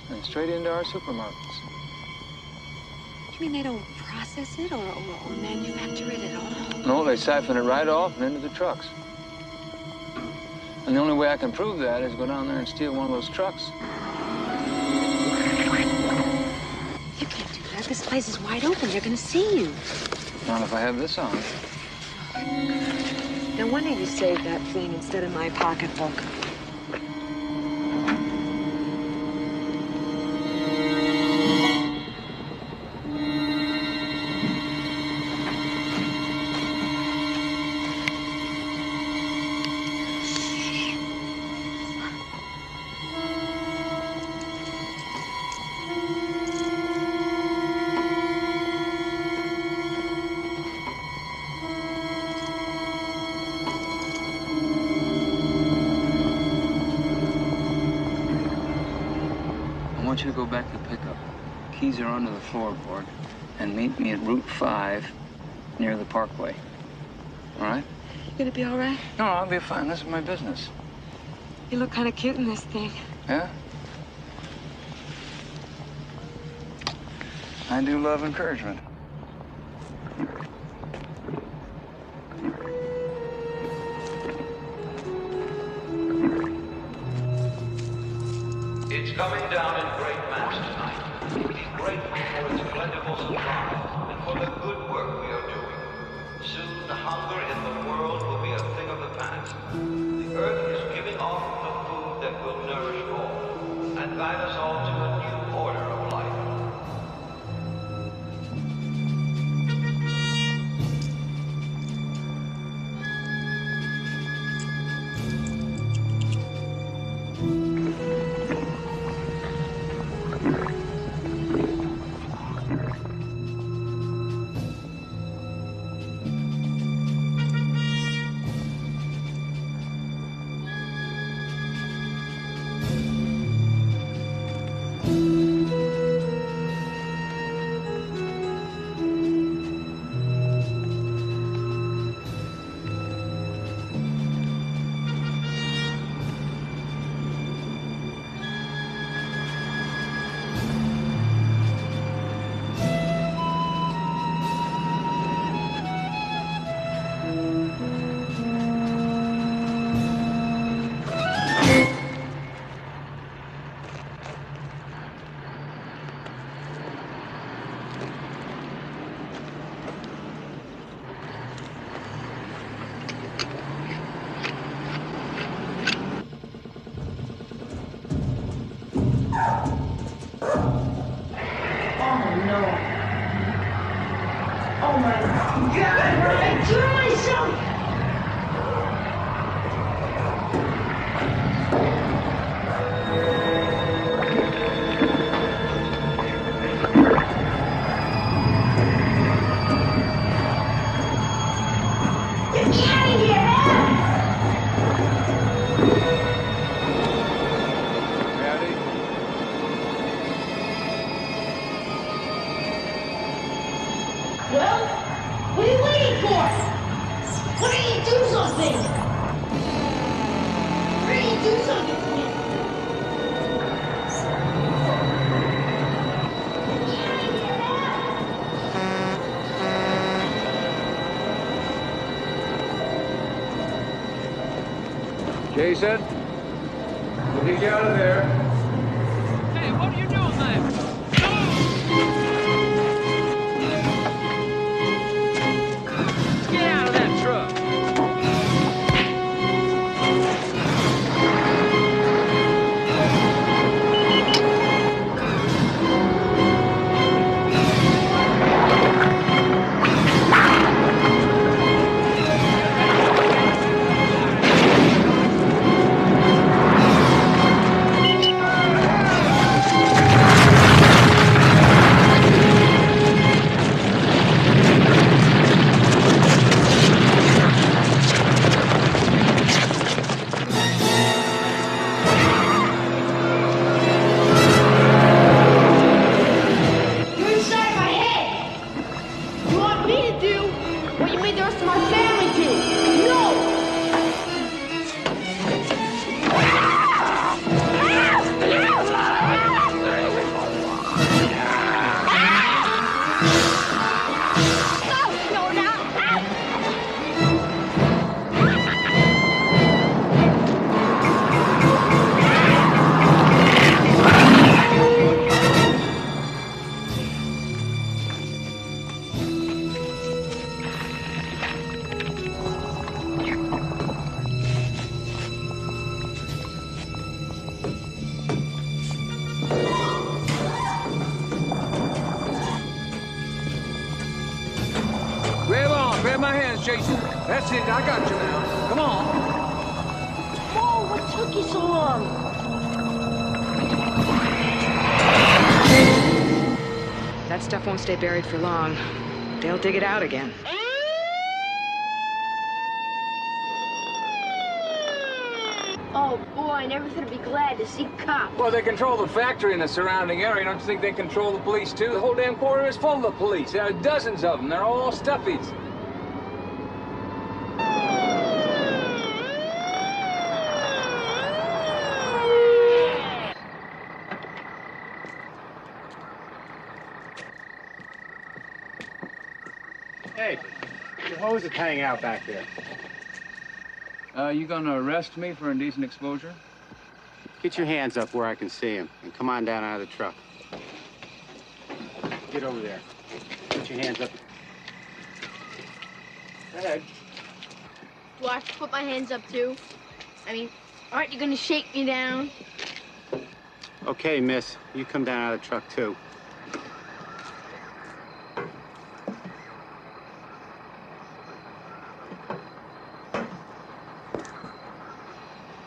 And straight into our supermarkets. You mean they don't process it or manufacture it at all? No, they siphon it right off and into the trucks. And the only way I can prove that is go down there and steal one of those trucks. You can't do that. This place is wide open. They're gonna see you. Not if I have this on. No wonder you saved that thing instead of my pocketbook. I want you to go back to the pickup. Keys are under the floorboard. And meet me at Route 5 near the Parkway. All right? You gonna be all right? No, I'll be fine. This is my business. You look kind of cute in this thing. Yeah? I do love encouragement. It's coming down in great mass tonight. Be grateful for its plentiful supply and for the good work we are doing. Soon, hunger in the world will be a thing of the past. The earth is giving off the food that will nourish all and guide us all to a new order of life. Jason? We'll get you out of there. Hey, what are you doing there? Get out of that truck! You're inside my head. You want me to do what you made the rest of my family do? No! Grab on, grab my hands, Jason. That's it, I got you now. Come on. Oh, what took you so long? That stuff won't stay buried for long. They'll dig it out again. Oh, boy, I never thought I'd be glad to see cops. Well, they control the factory and the surrounding area. Don't you think they control the police, too? The whole damn quarter is full of police. There are dozens of them. They're all stuffies. Hey, your hose is hanging out back there. You gonna arrest me for indecent exposure? Get your hands up where I can see him, and come on down out of the truck. Get over there. Put your hands up. Go ahead. Do I have to put my hands up, too? I mean, aren't you gonna shake me down? Okay, miss. You come down out of the truck, too.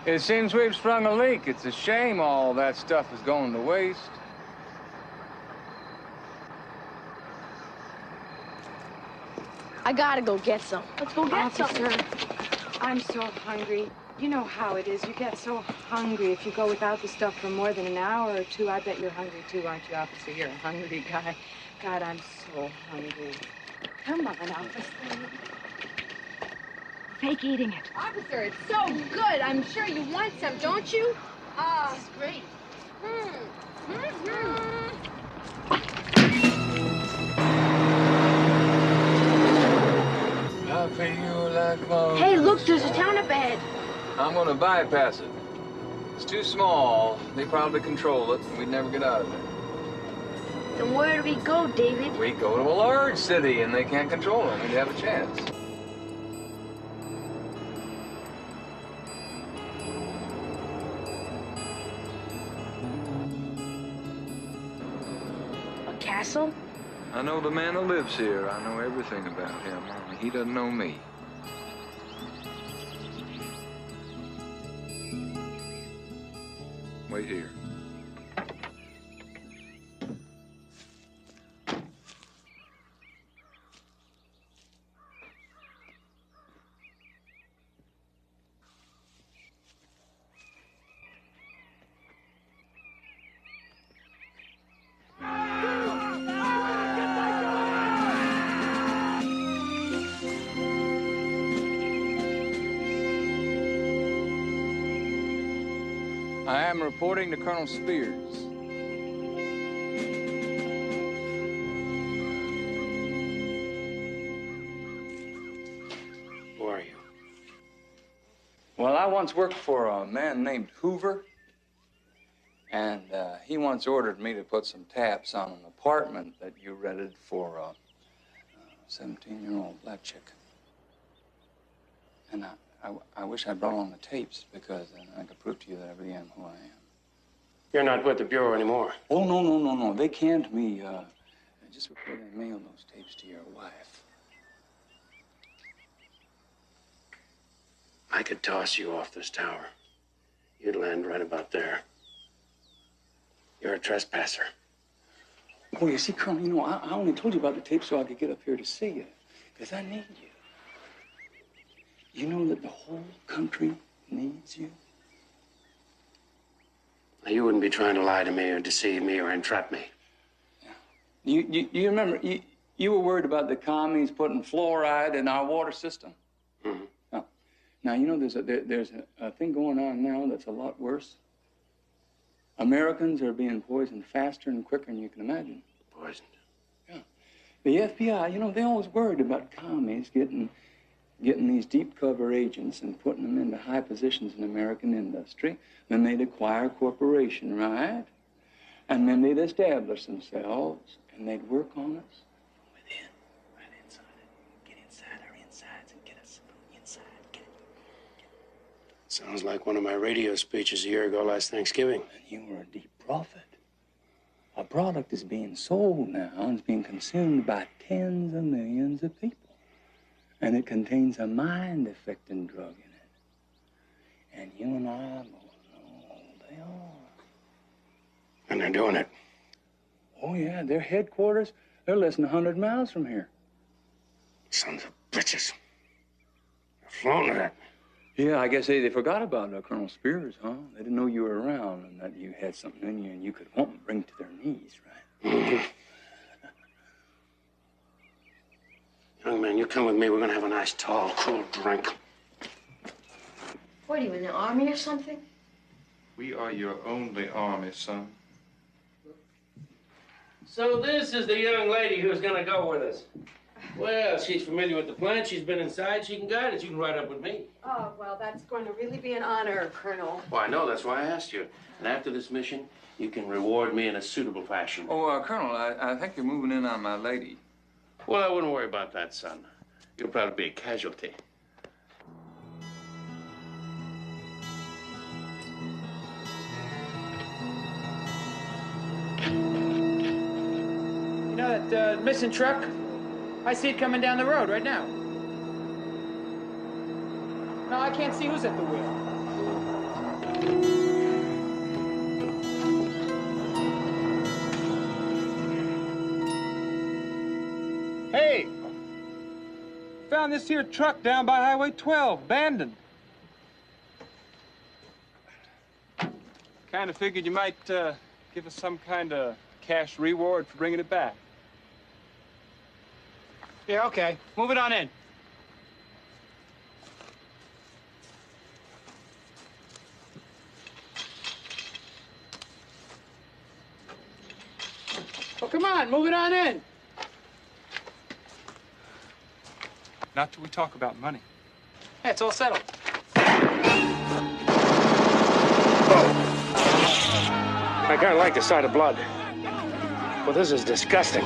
It seems we've sprung a leak. It's a shame all that stuff is going to waste. I gotta go get some. Let's go get some. Officer, I'm so hungry. You know how it is. You get so hungry if you go without the stuff for more than an hour or two. I bet you're hungry too, aren't you, officer? You're a hungry guy. God, I'm so hungry. Come on, officer. Fake eating it. Officer, it's so good. I'm sure you want some, don't you? This is great. I feel like my... Hey, look, there's a town up ahead. I'm gonna bypass it. It's too small. They probably control it, and we'd never get out of there. Then where do we go, David? We go to a large city, and they can't control it. We'd have a chance. A castle? I know the man who lives here. I know everything about him. Only he doesn't know me. Wait here. I am reporting to Colonel Spears. Who are you? Well, I once worked for a man named Hoover, and he once ordered me to put some taps on an apartment that you rented for a 17-year-old black chick. And I wish I brought along the tapes because then I could prove to you that I really am who I am. You're not with the Bureau anymore. Oh, no. They canned me just before they mailed those tapes to your wife. I could toss you off this tower. You'd land right about there. You're a trespasser. Oh, you see, Colonel, you know, I only told you about the tape so I could get up here to see you, because I need you. You know that the whole country needs you? Now, you wouldn't be trying to lie to me or deceive me or entrap me. You remember, you were worried about the commies putting fluoride in our water system. Mm-hmm. Now, you know, there's a thing going on now that's a lot worse. Americans are being poisoned faster and quicker than you can imagine. Poisoned? Yeah. The FBI, you know, they always worried about commies getting these deep cover agents and putting them into high positions in American industry. Then they'd acquire a corporation, right? And then they'd establish themselves and they'd work on us from within, right inside it. Get inside our insides and get us from inside. Get it. Sounds like one of my radio speeches a year ago last Thanksgiving. And you were a deep prophet. Our product is being sold now and it's being consumed by tens of millions of people. And it contains a mind-affecting drug in it. And you and I both know they are. And they're doing it. Oh, yeah, their headquarters, they're less than 100 miles from here. Sons of bitches. They're flown to that. Yeah, I guess they forgot about Colonel Spears, huh? They didn't know you were around and that you had something in you and you could want them to bring to their knees, right? Mm-hmm. Young man, you come with me. We're gonna have a nice, tall, cool drink. What, are you in the army or something? We are your only army, son. So this is the young lady who's gonna go with us. Well, she's familiar with the plant. She's been inside. She can guide us. You can ride up with me. Oh, well, that's going to really be an honor, Colonel. Well, I know. That's why I asked you. And after this mission, you can reward me in a suitable fashion. Oh, Colonel, I think you're moving in on my lady. Well, I wouldn't worry about that, son. You'll probably be a casualty. You know that missing truck? I see it coming down the road right now. No, I can't see who's at the wheel. Hey! Found this here truck down by Highway 12, abandoned. Kind of figured you might give us some kind of cash reward for bringing it back. Yeah, okay. Move it on in. Oh, come on, move it on in. Not till we talk about money. Yeah, it's all settled. I kind of like the sight of blood. Well, this is disgusting.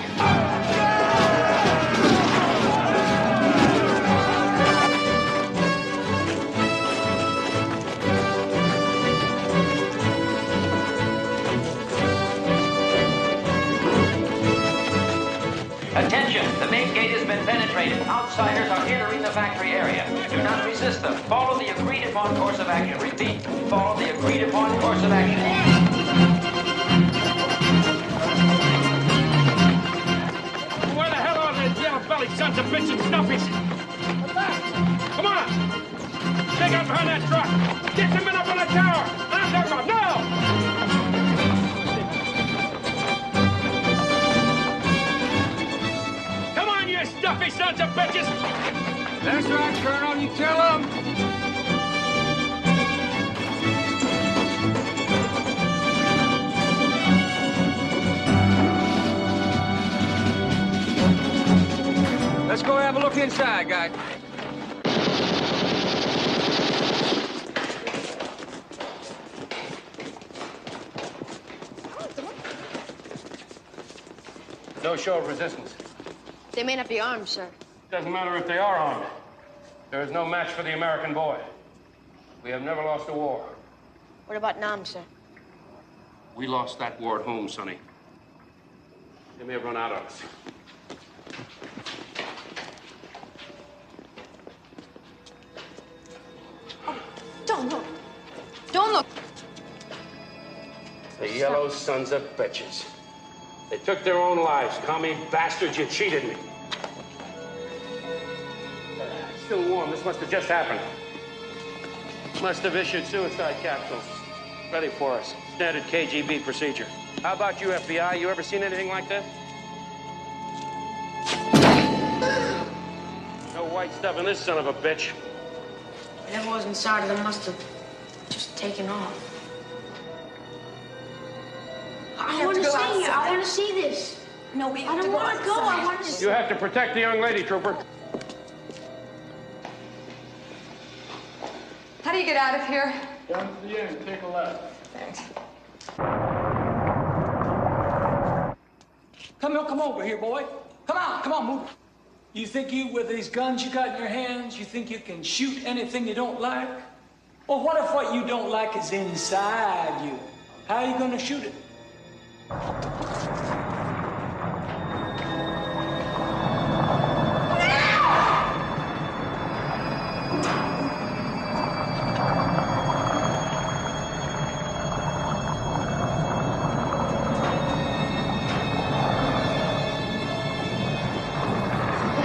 Attention, the main gate has been penetrated. Outsiders are entering the factory area. Do not resist them. Follow the agreed upon course of action. Repeat, follow the agreed upon course of action. Where the hell are those yellow-bellied sons of bitches and stuffies? Come on! Take out behind that truck! Get some men up on the tower! I'm talking about now! Come on, you stuffy sons of bitches! That's right, Colonel. You tell them. Let's go have a look inside, guys. No show of resistance. They may not be armed, sir. Doesn't matter if they are armed. There is no match for the American boy. We have never lost a war. What about Nam, sir? We lost that war at home, Sonny. They may have run out of us. Don't look. Don't look. The yellow sons of bitches. They took their own lives. Commie bastards, you cheated me. Still warm. This must have just happened. Must have issued suicide capsules. Ready for us. Standard KGB procedure. How about you, FBI? You ever seen anything like this? No white stuff in this son of a bitch. Whatever was inside of them must have just taken off. I want to see it. I want to see this. No, we have I to don't go want to go. I want to see. You have to protect the young lady, Trooper. How do you get out of here? Down to the end, take a left. Thanks. Come over here, boy. Come on, move. You think with these guns you got in your hands, you think you can shoot anything you don't like? Well, what if what you don't like is inside you? How are you gonna shoot it?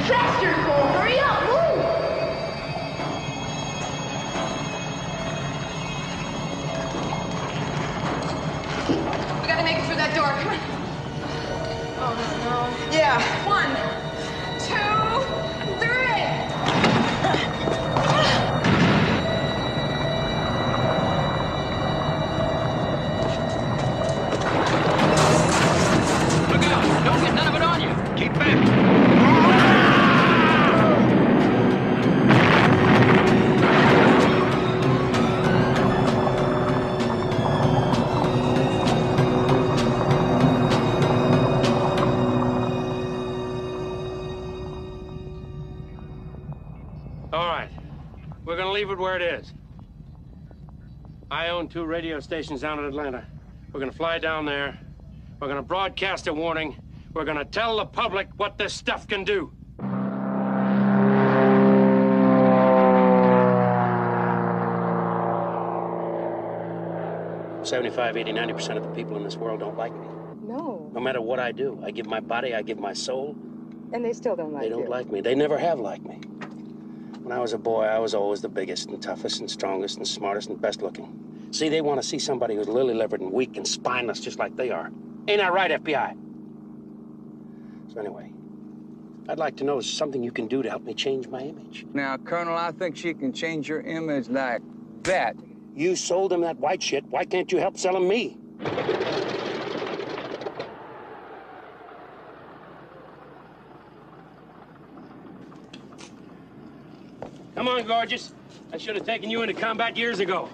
Faster, Cole. Hurry up. Move. We gotta make it through that door. Come on. Oh, no. Yeah. 1, 2, 3. Look out! Don't get none of it on you. Keep back. All right. We're going to leave it where it is. I own 2 radio stations down in Atlanta. We're going to fly down there. We're going to broadcast a warning. We're going to tell the public what this stuff can do. "75, 80, 90% of the people in this world don't like me. No. No matter what I do. I give my body, I give my soul. And they still don't like They you. don't like me. They never have liked me. When I was a boy, I was always the biggest and toughest and strongest and smartest and best looking. See, they want to see somebody who's lily-livered and weak and spineless just like they are. Ain't that right, FBI? So anyway, I'd like to know is something you can do to help me change my image. Now, Colonel, I think she can change your image like that. You sold him that white shit. Why can't you help sell him me? Come on, gorgeous. I should have taken you into combat years ago.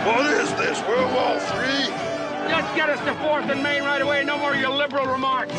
What is this, World War III? Just get us to 4th and Main right away. No more of your liberal remarks.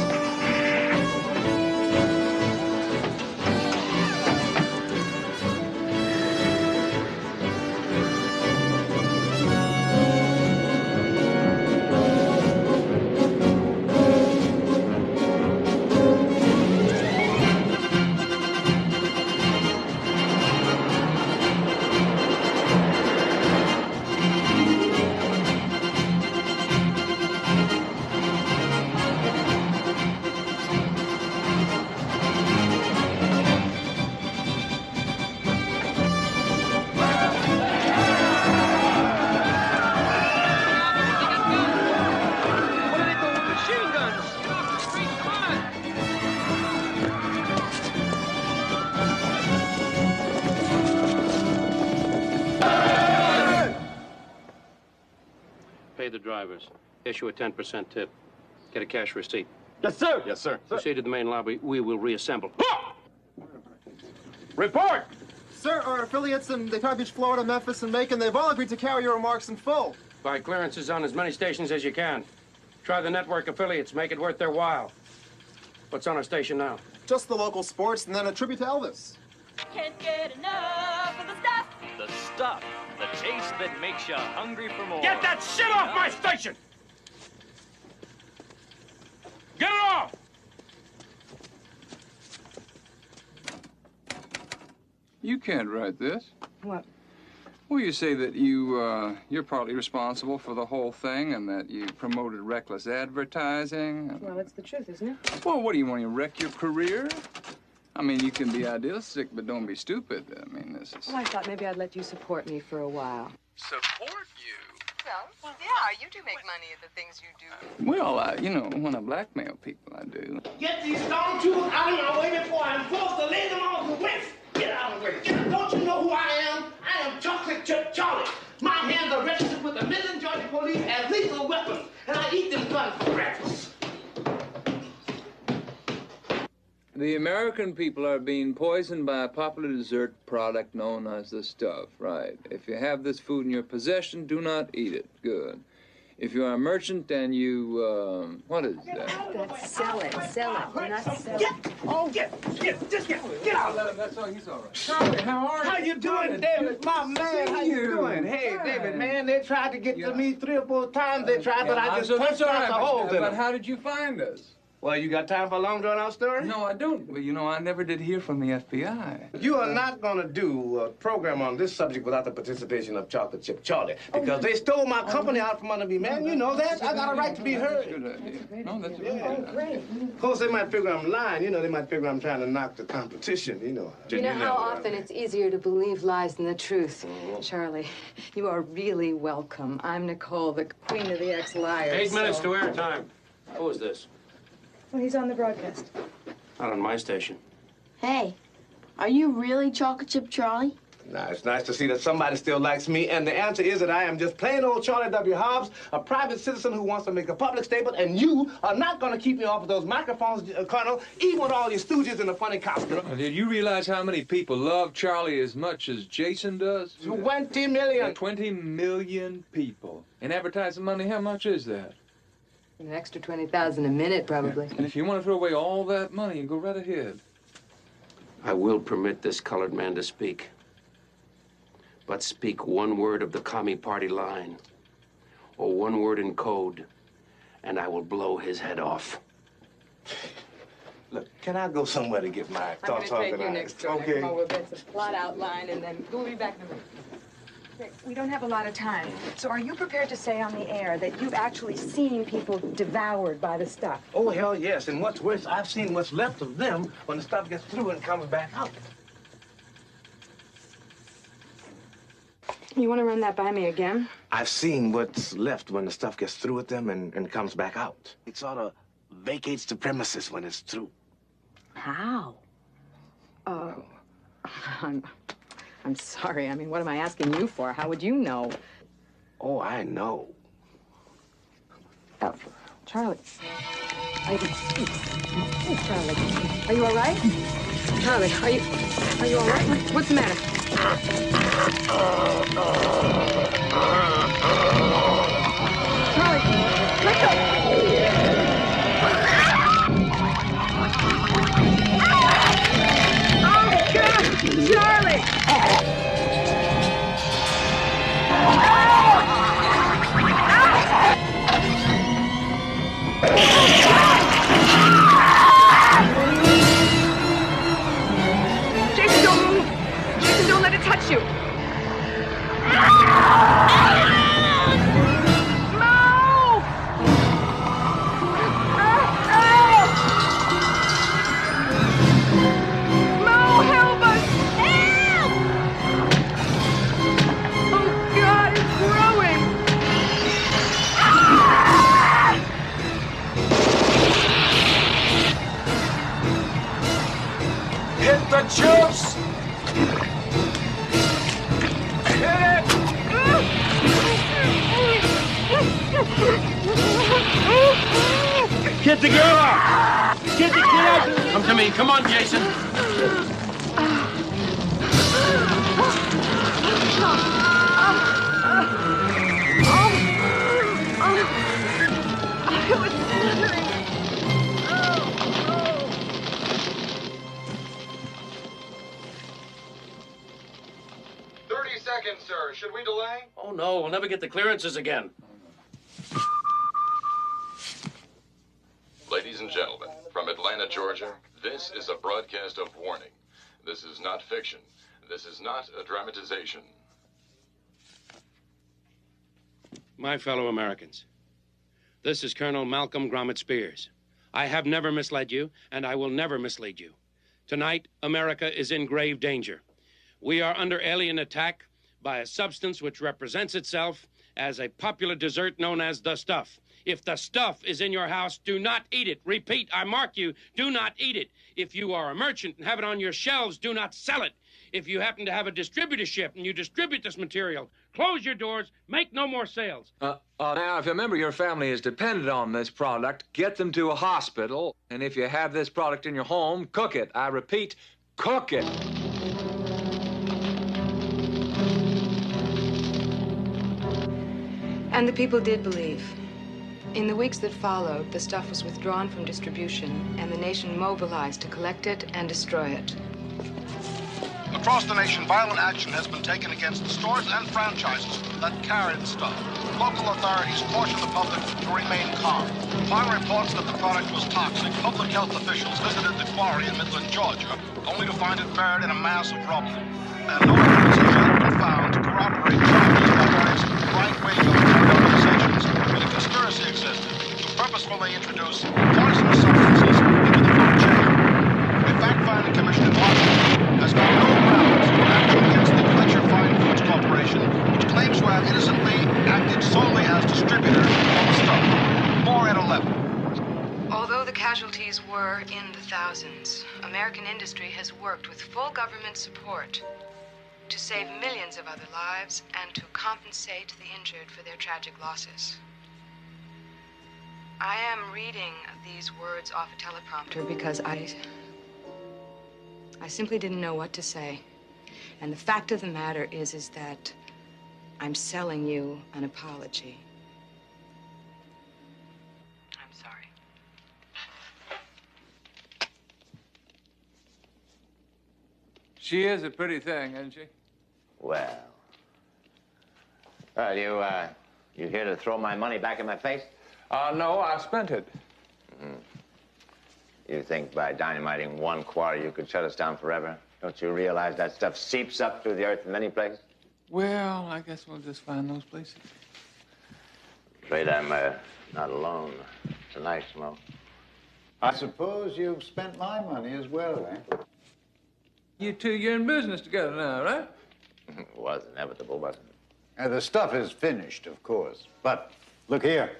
Pay the drivers. Issue a 10% tip. Get a cash receipt. Yes, sir. Yes, sir. Proceed to the main lobby. We will reassemble. Report! Sir, our affiliates in the Palm Beach, Florida, Memphis, and Macon, they've all agreed to carry your remarks in full. Buy clearances on as many stations as you can. Try the network affiliates. Make it worth their while. What's on our station now? Just the local sports and then a tribute to Elvis. Can't get enough of the stuff. The stuff. The taste that makes you hungry for more. Get that shit off my station! Get it off! You can't write this. What? Well, you say that you're partly responsible for the whole thing and that you promoted reckless advertising. Well, it's the truth, isn't it? Well, what do you want to wreck your career? I mean, you can be idealistic, but don't be stupid. I mean, this is... Well, I thought maybe I'd let you support me for a while. Support you? Well, yeah, you do make money at the things you do. Well, you know, when I blackmail people, I do. Get these stone tools out of my way before I'm forced to lay them on the waist. Get out of the way. Don't you know who I am? I am Chocolate Chip Charlie. My hands are registered with the Midland, Georgia Police as lethal weapons, and I eat them guns for breakfast. The American people are being poisoned by a popular dessert product known as the stuff, right? If you have this food in your possession, do not eat it. Good. If you are a merchant and you, what is that? That's sell it. We're not selling. Get out. That's all, he's all right. Charlie, how you doing, David? My man, how you doing? Hey, David, man, they tried to get to me 3 or 4 times. They tried, but I just punched out the holes in But them. how did you find us? Well, you got time for a long drawn-out story? No, I don't. Well, you know, I never did hear from the FBI. You are not going to do a program on this subject without the participation of Chocolate Chip Charlie, because they stole my company out from under me, man. You know that. I got a right to be heard. Good idea. No, that's a good Yeah. idea. Of course, they might figure I'm lying. You know, they might figure I'm trying to knock the competition, you know. You know how often it's easier to believe lies than the truth. Charlie, you are really welcome. I'm Nicole, the queen of the ex-liars. 8 minutes to airtime. Who is this? Well, he's on the broadcast. Not on my station. Hey, are you really Chocolate Chip Charlie? Now, it's nice to see that somebody still likes me, and the answer is that I am just plain old Charlie W. Hobbs, a private citizen who wants to make a public statement, and you are not going to keep me off of those microphones, Colonel, even with all your stooges in a funny costume. Did you realize how many people love Charlie as much as Jason does? 20 million. 20 million people. In advertising money, how much is that? An extra 20,000 a minute, probably. And if you want to throw away all that money, go right ahead. I will permit this colored man to speak. But speak one word of the Commie Party line, or one word in code, and I will blow his head off. Look, can I go somewhere to get my thoughts I'm going to take you organized? next door. Okay. Come on, we'll get some plot outline, and then we'll be back in a minute. Rick, we don't have a lot of time. So are you prepared to say on the air that you've actually seen people devoured by the stuff? Oh, hell yes. And what's worse, I've seen what's left of them when the stuff gets through and comes back out. You want to run that by me again? I've seen what's left when the stuff gets through with them and comes back out. It sort of vacates the premises when it's through. How? I'm sorry. I mean, what am I asking you for? How would you know? Oh, I know. Oh, Charlie. Charlie, are you all right? Charlie, are you all right? What's the matter? Charlie, let go. Oh, God! Charlie! Jason, don't move! Jason, don't let it touch you! Hit the juice! Hit it! Get the girl out! Get out! Come to me. Come on, Jason. never get the clearances again. Ladies and gentlemen, from Atlanta, Georgia, this is a broadcast of warning. This is not fiction. This is not a dramatization. My fellow Americans, this is Colonel Malcolm Gromit Spears. I have never misled you, and I will never mislead you. Tonight, America is in grave danger. We are under alien attack by a substance which represents itself as a popular dessert known as the stuff. If the stuff is in your house, do not eat it. Repeat, I mark you, do not eat it. If you are a merchant and have it on your shelves, do not sell it. If you happen to have a distributorship and you distribute this material, close your doors, make no more sales. Now, if a member of your family is dependent on this product, get them to a hospital. And if you have this product in your home, cook it. I repeat, cook it. And the people did believe. In the weeks that followed, the stuff was withdrawn from distribution, and the nation mobilized to collect it and destroy it. Across the nation, violent action has been taken against the stores and franchises that carry the stuff. Local authorities caution the public to remain calm. Upon reports that the product was toxic, public health officials visited the quarry in Midland, Georgia, only to find it buried in a mass of rubble. And no evidence has yet been found to corroborate charges by various right-wing military organizations that a conspiracy existed to purposefully introduce poisonous substances into the food chain. A fact-finding commission in Washington has found no grounds for action against the Fletcher Fine Foods Corporation, which claims to have innocently acted solely as distributor of the stuff. More at 11. Although the casualties were in the thousands, American industry has worked with full government support to save millions of other lives and to compensate the injured for their tragic losses. I am reading these words off a teleprompter because I simply didn't know what to say. And the fact of the matter is that I'm selling you an apology. I'm sorry. She is a pretty thing, isn't she? Well, you here to throw my money back in my face? No, I spent it. You think by dynamiting one quarry you could shut us down forever? Don't you realize that stuff seeps up through the earth in many places? Well, I guess we'll just find those places. Afraid I'm not alone tonight, Smoke. I suppose you've spent my money as well, eh? You two, you're in business together now, right? It was inevitable, wasn't it? The stuff is finished, of course. But look here.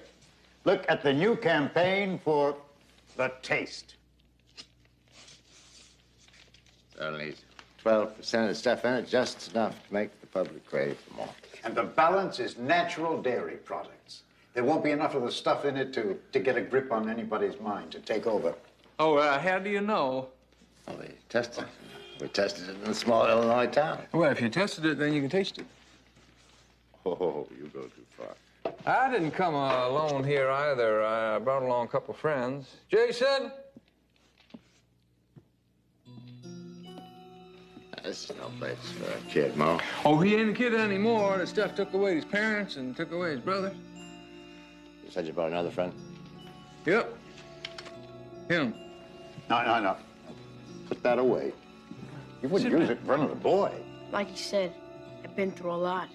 Look at the new campaign for the taste. Only 12% of the stuff in it, just enough to make the public crave for more. And the balance is natural dairy products. There won't be enough of the stuff in it to get a grip on anybody's mind, to take over. Oh, how do you know? Well, we tested it. We tested it in a small Illinois town. Well, if you tested it, then you can taste it. Oh, you go too far. I didn't come alone here either. I brought along a couple friends. Jason? This is no place for a kid, Mo. Oh, he ain't a kid anymore. The stuff took away his parents and took away his brother. You said you brought another friend? Yep. Him. No. Put that away. You wouldn't use it in front of the boy. Like you said, I've been through a lot.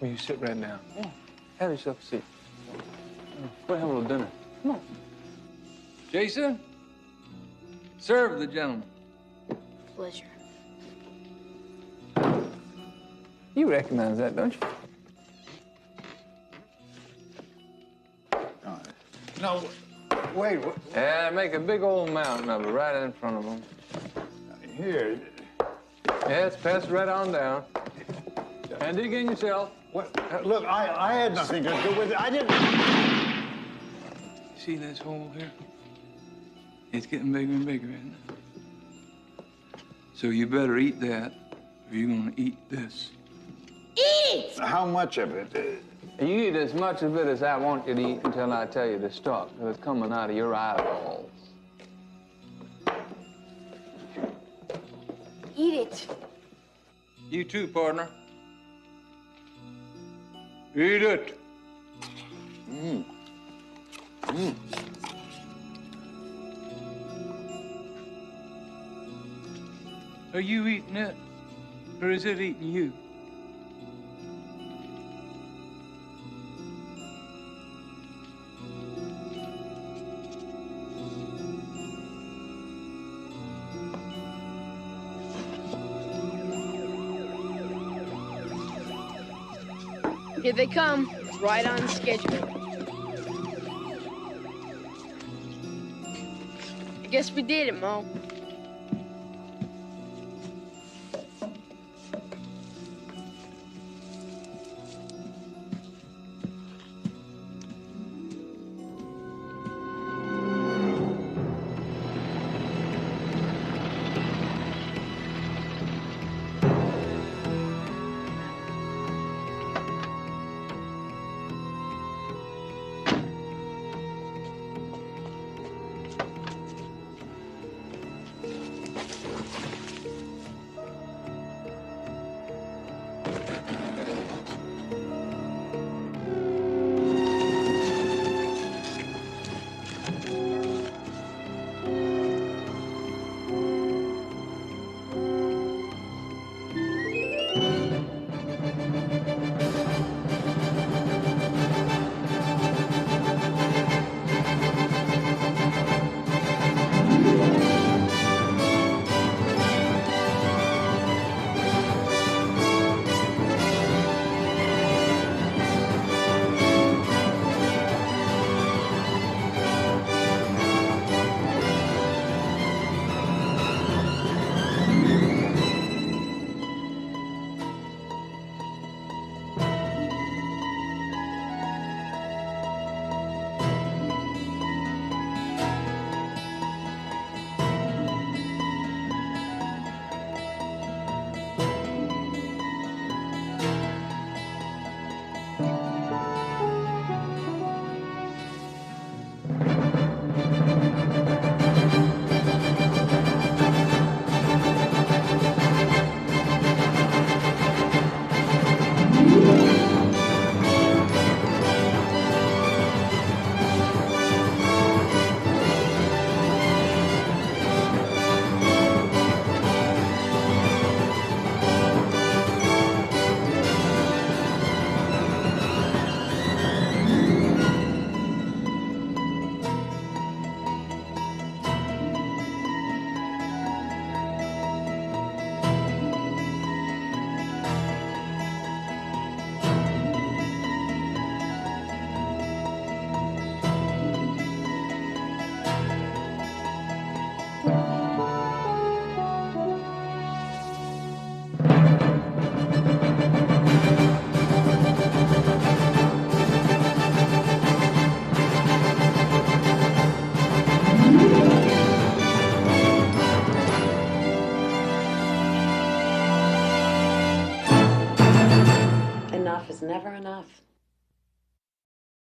Will you sit right down? Yeah. Have yourself a seat. We'll have a little dinner. Come on. Jason, serve the gentleman. Pleasure. You recognize that, don't you? No, wait. Yeah, make a big old mountain of it right in front of them. Here. Yes, pass it right on down. And dig in yourself. What? Look, I had nothing to do with it. I didn't. See this hole here? It's getting bigger and bigger, isn't it? So you better eat that, or you're gonna eat this. Eat! How much of it? You eat as much of it as I want you to eat until I tell you to stop, because it's coming out of your eyeballs. Eat it. You too, partner. Eat it. Are you eating it, or is it eating you? Here they come, right on schedule. I guess we did it, Mo. Enough is never enough.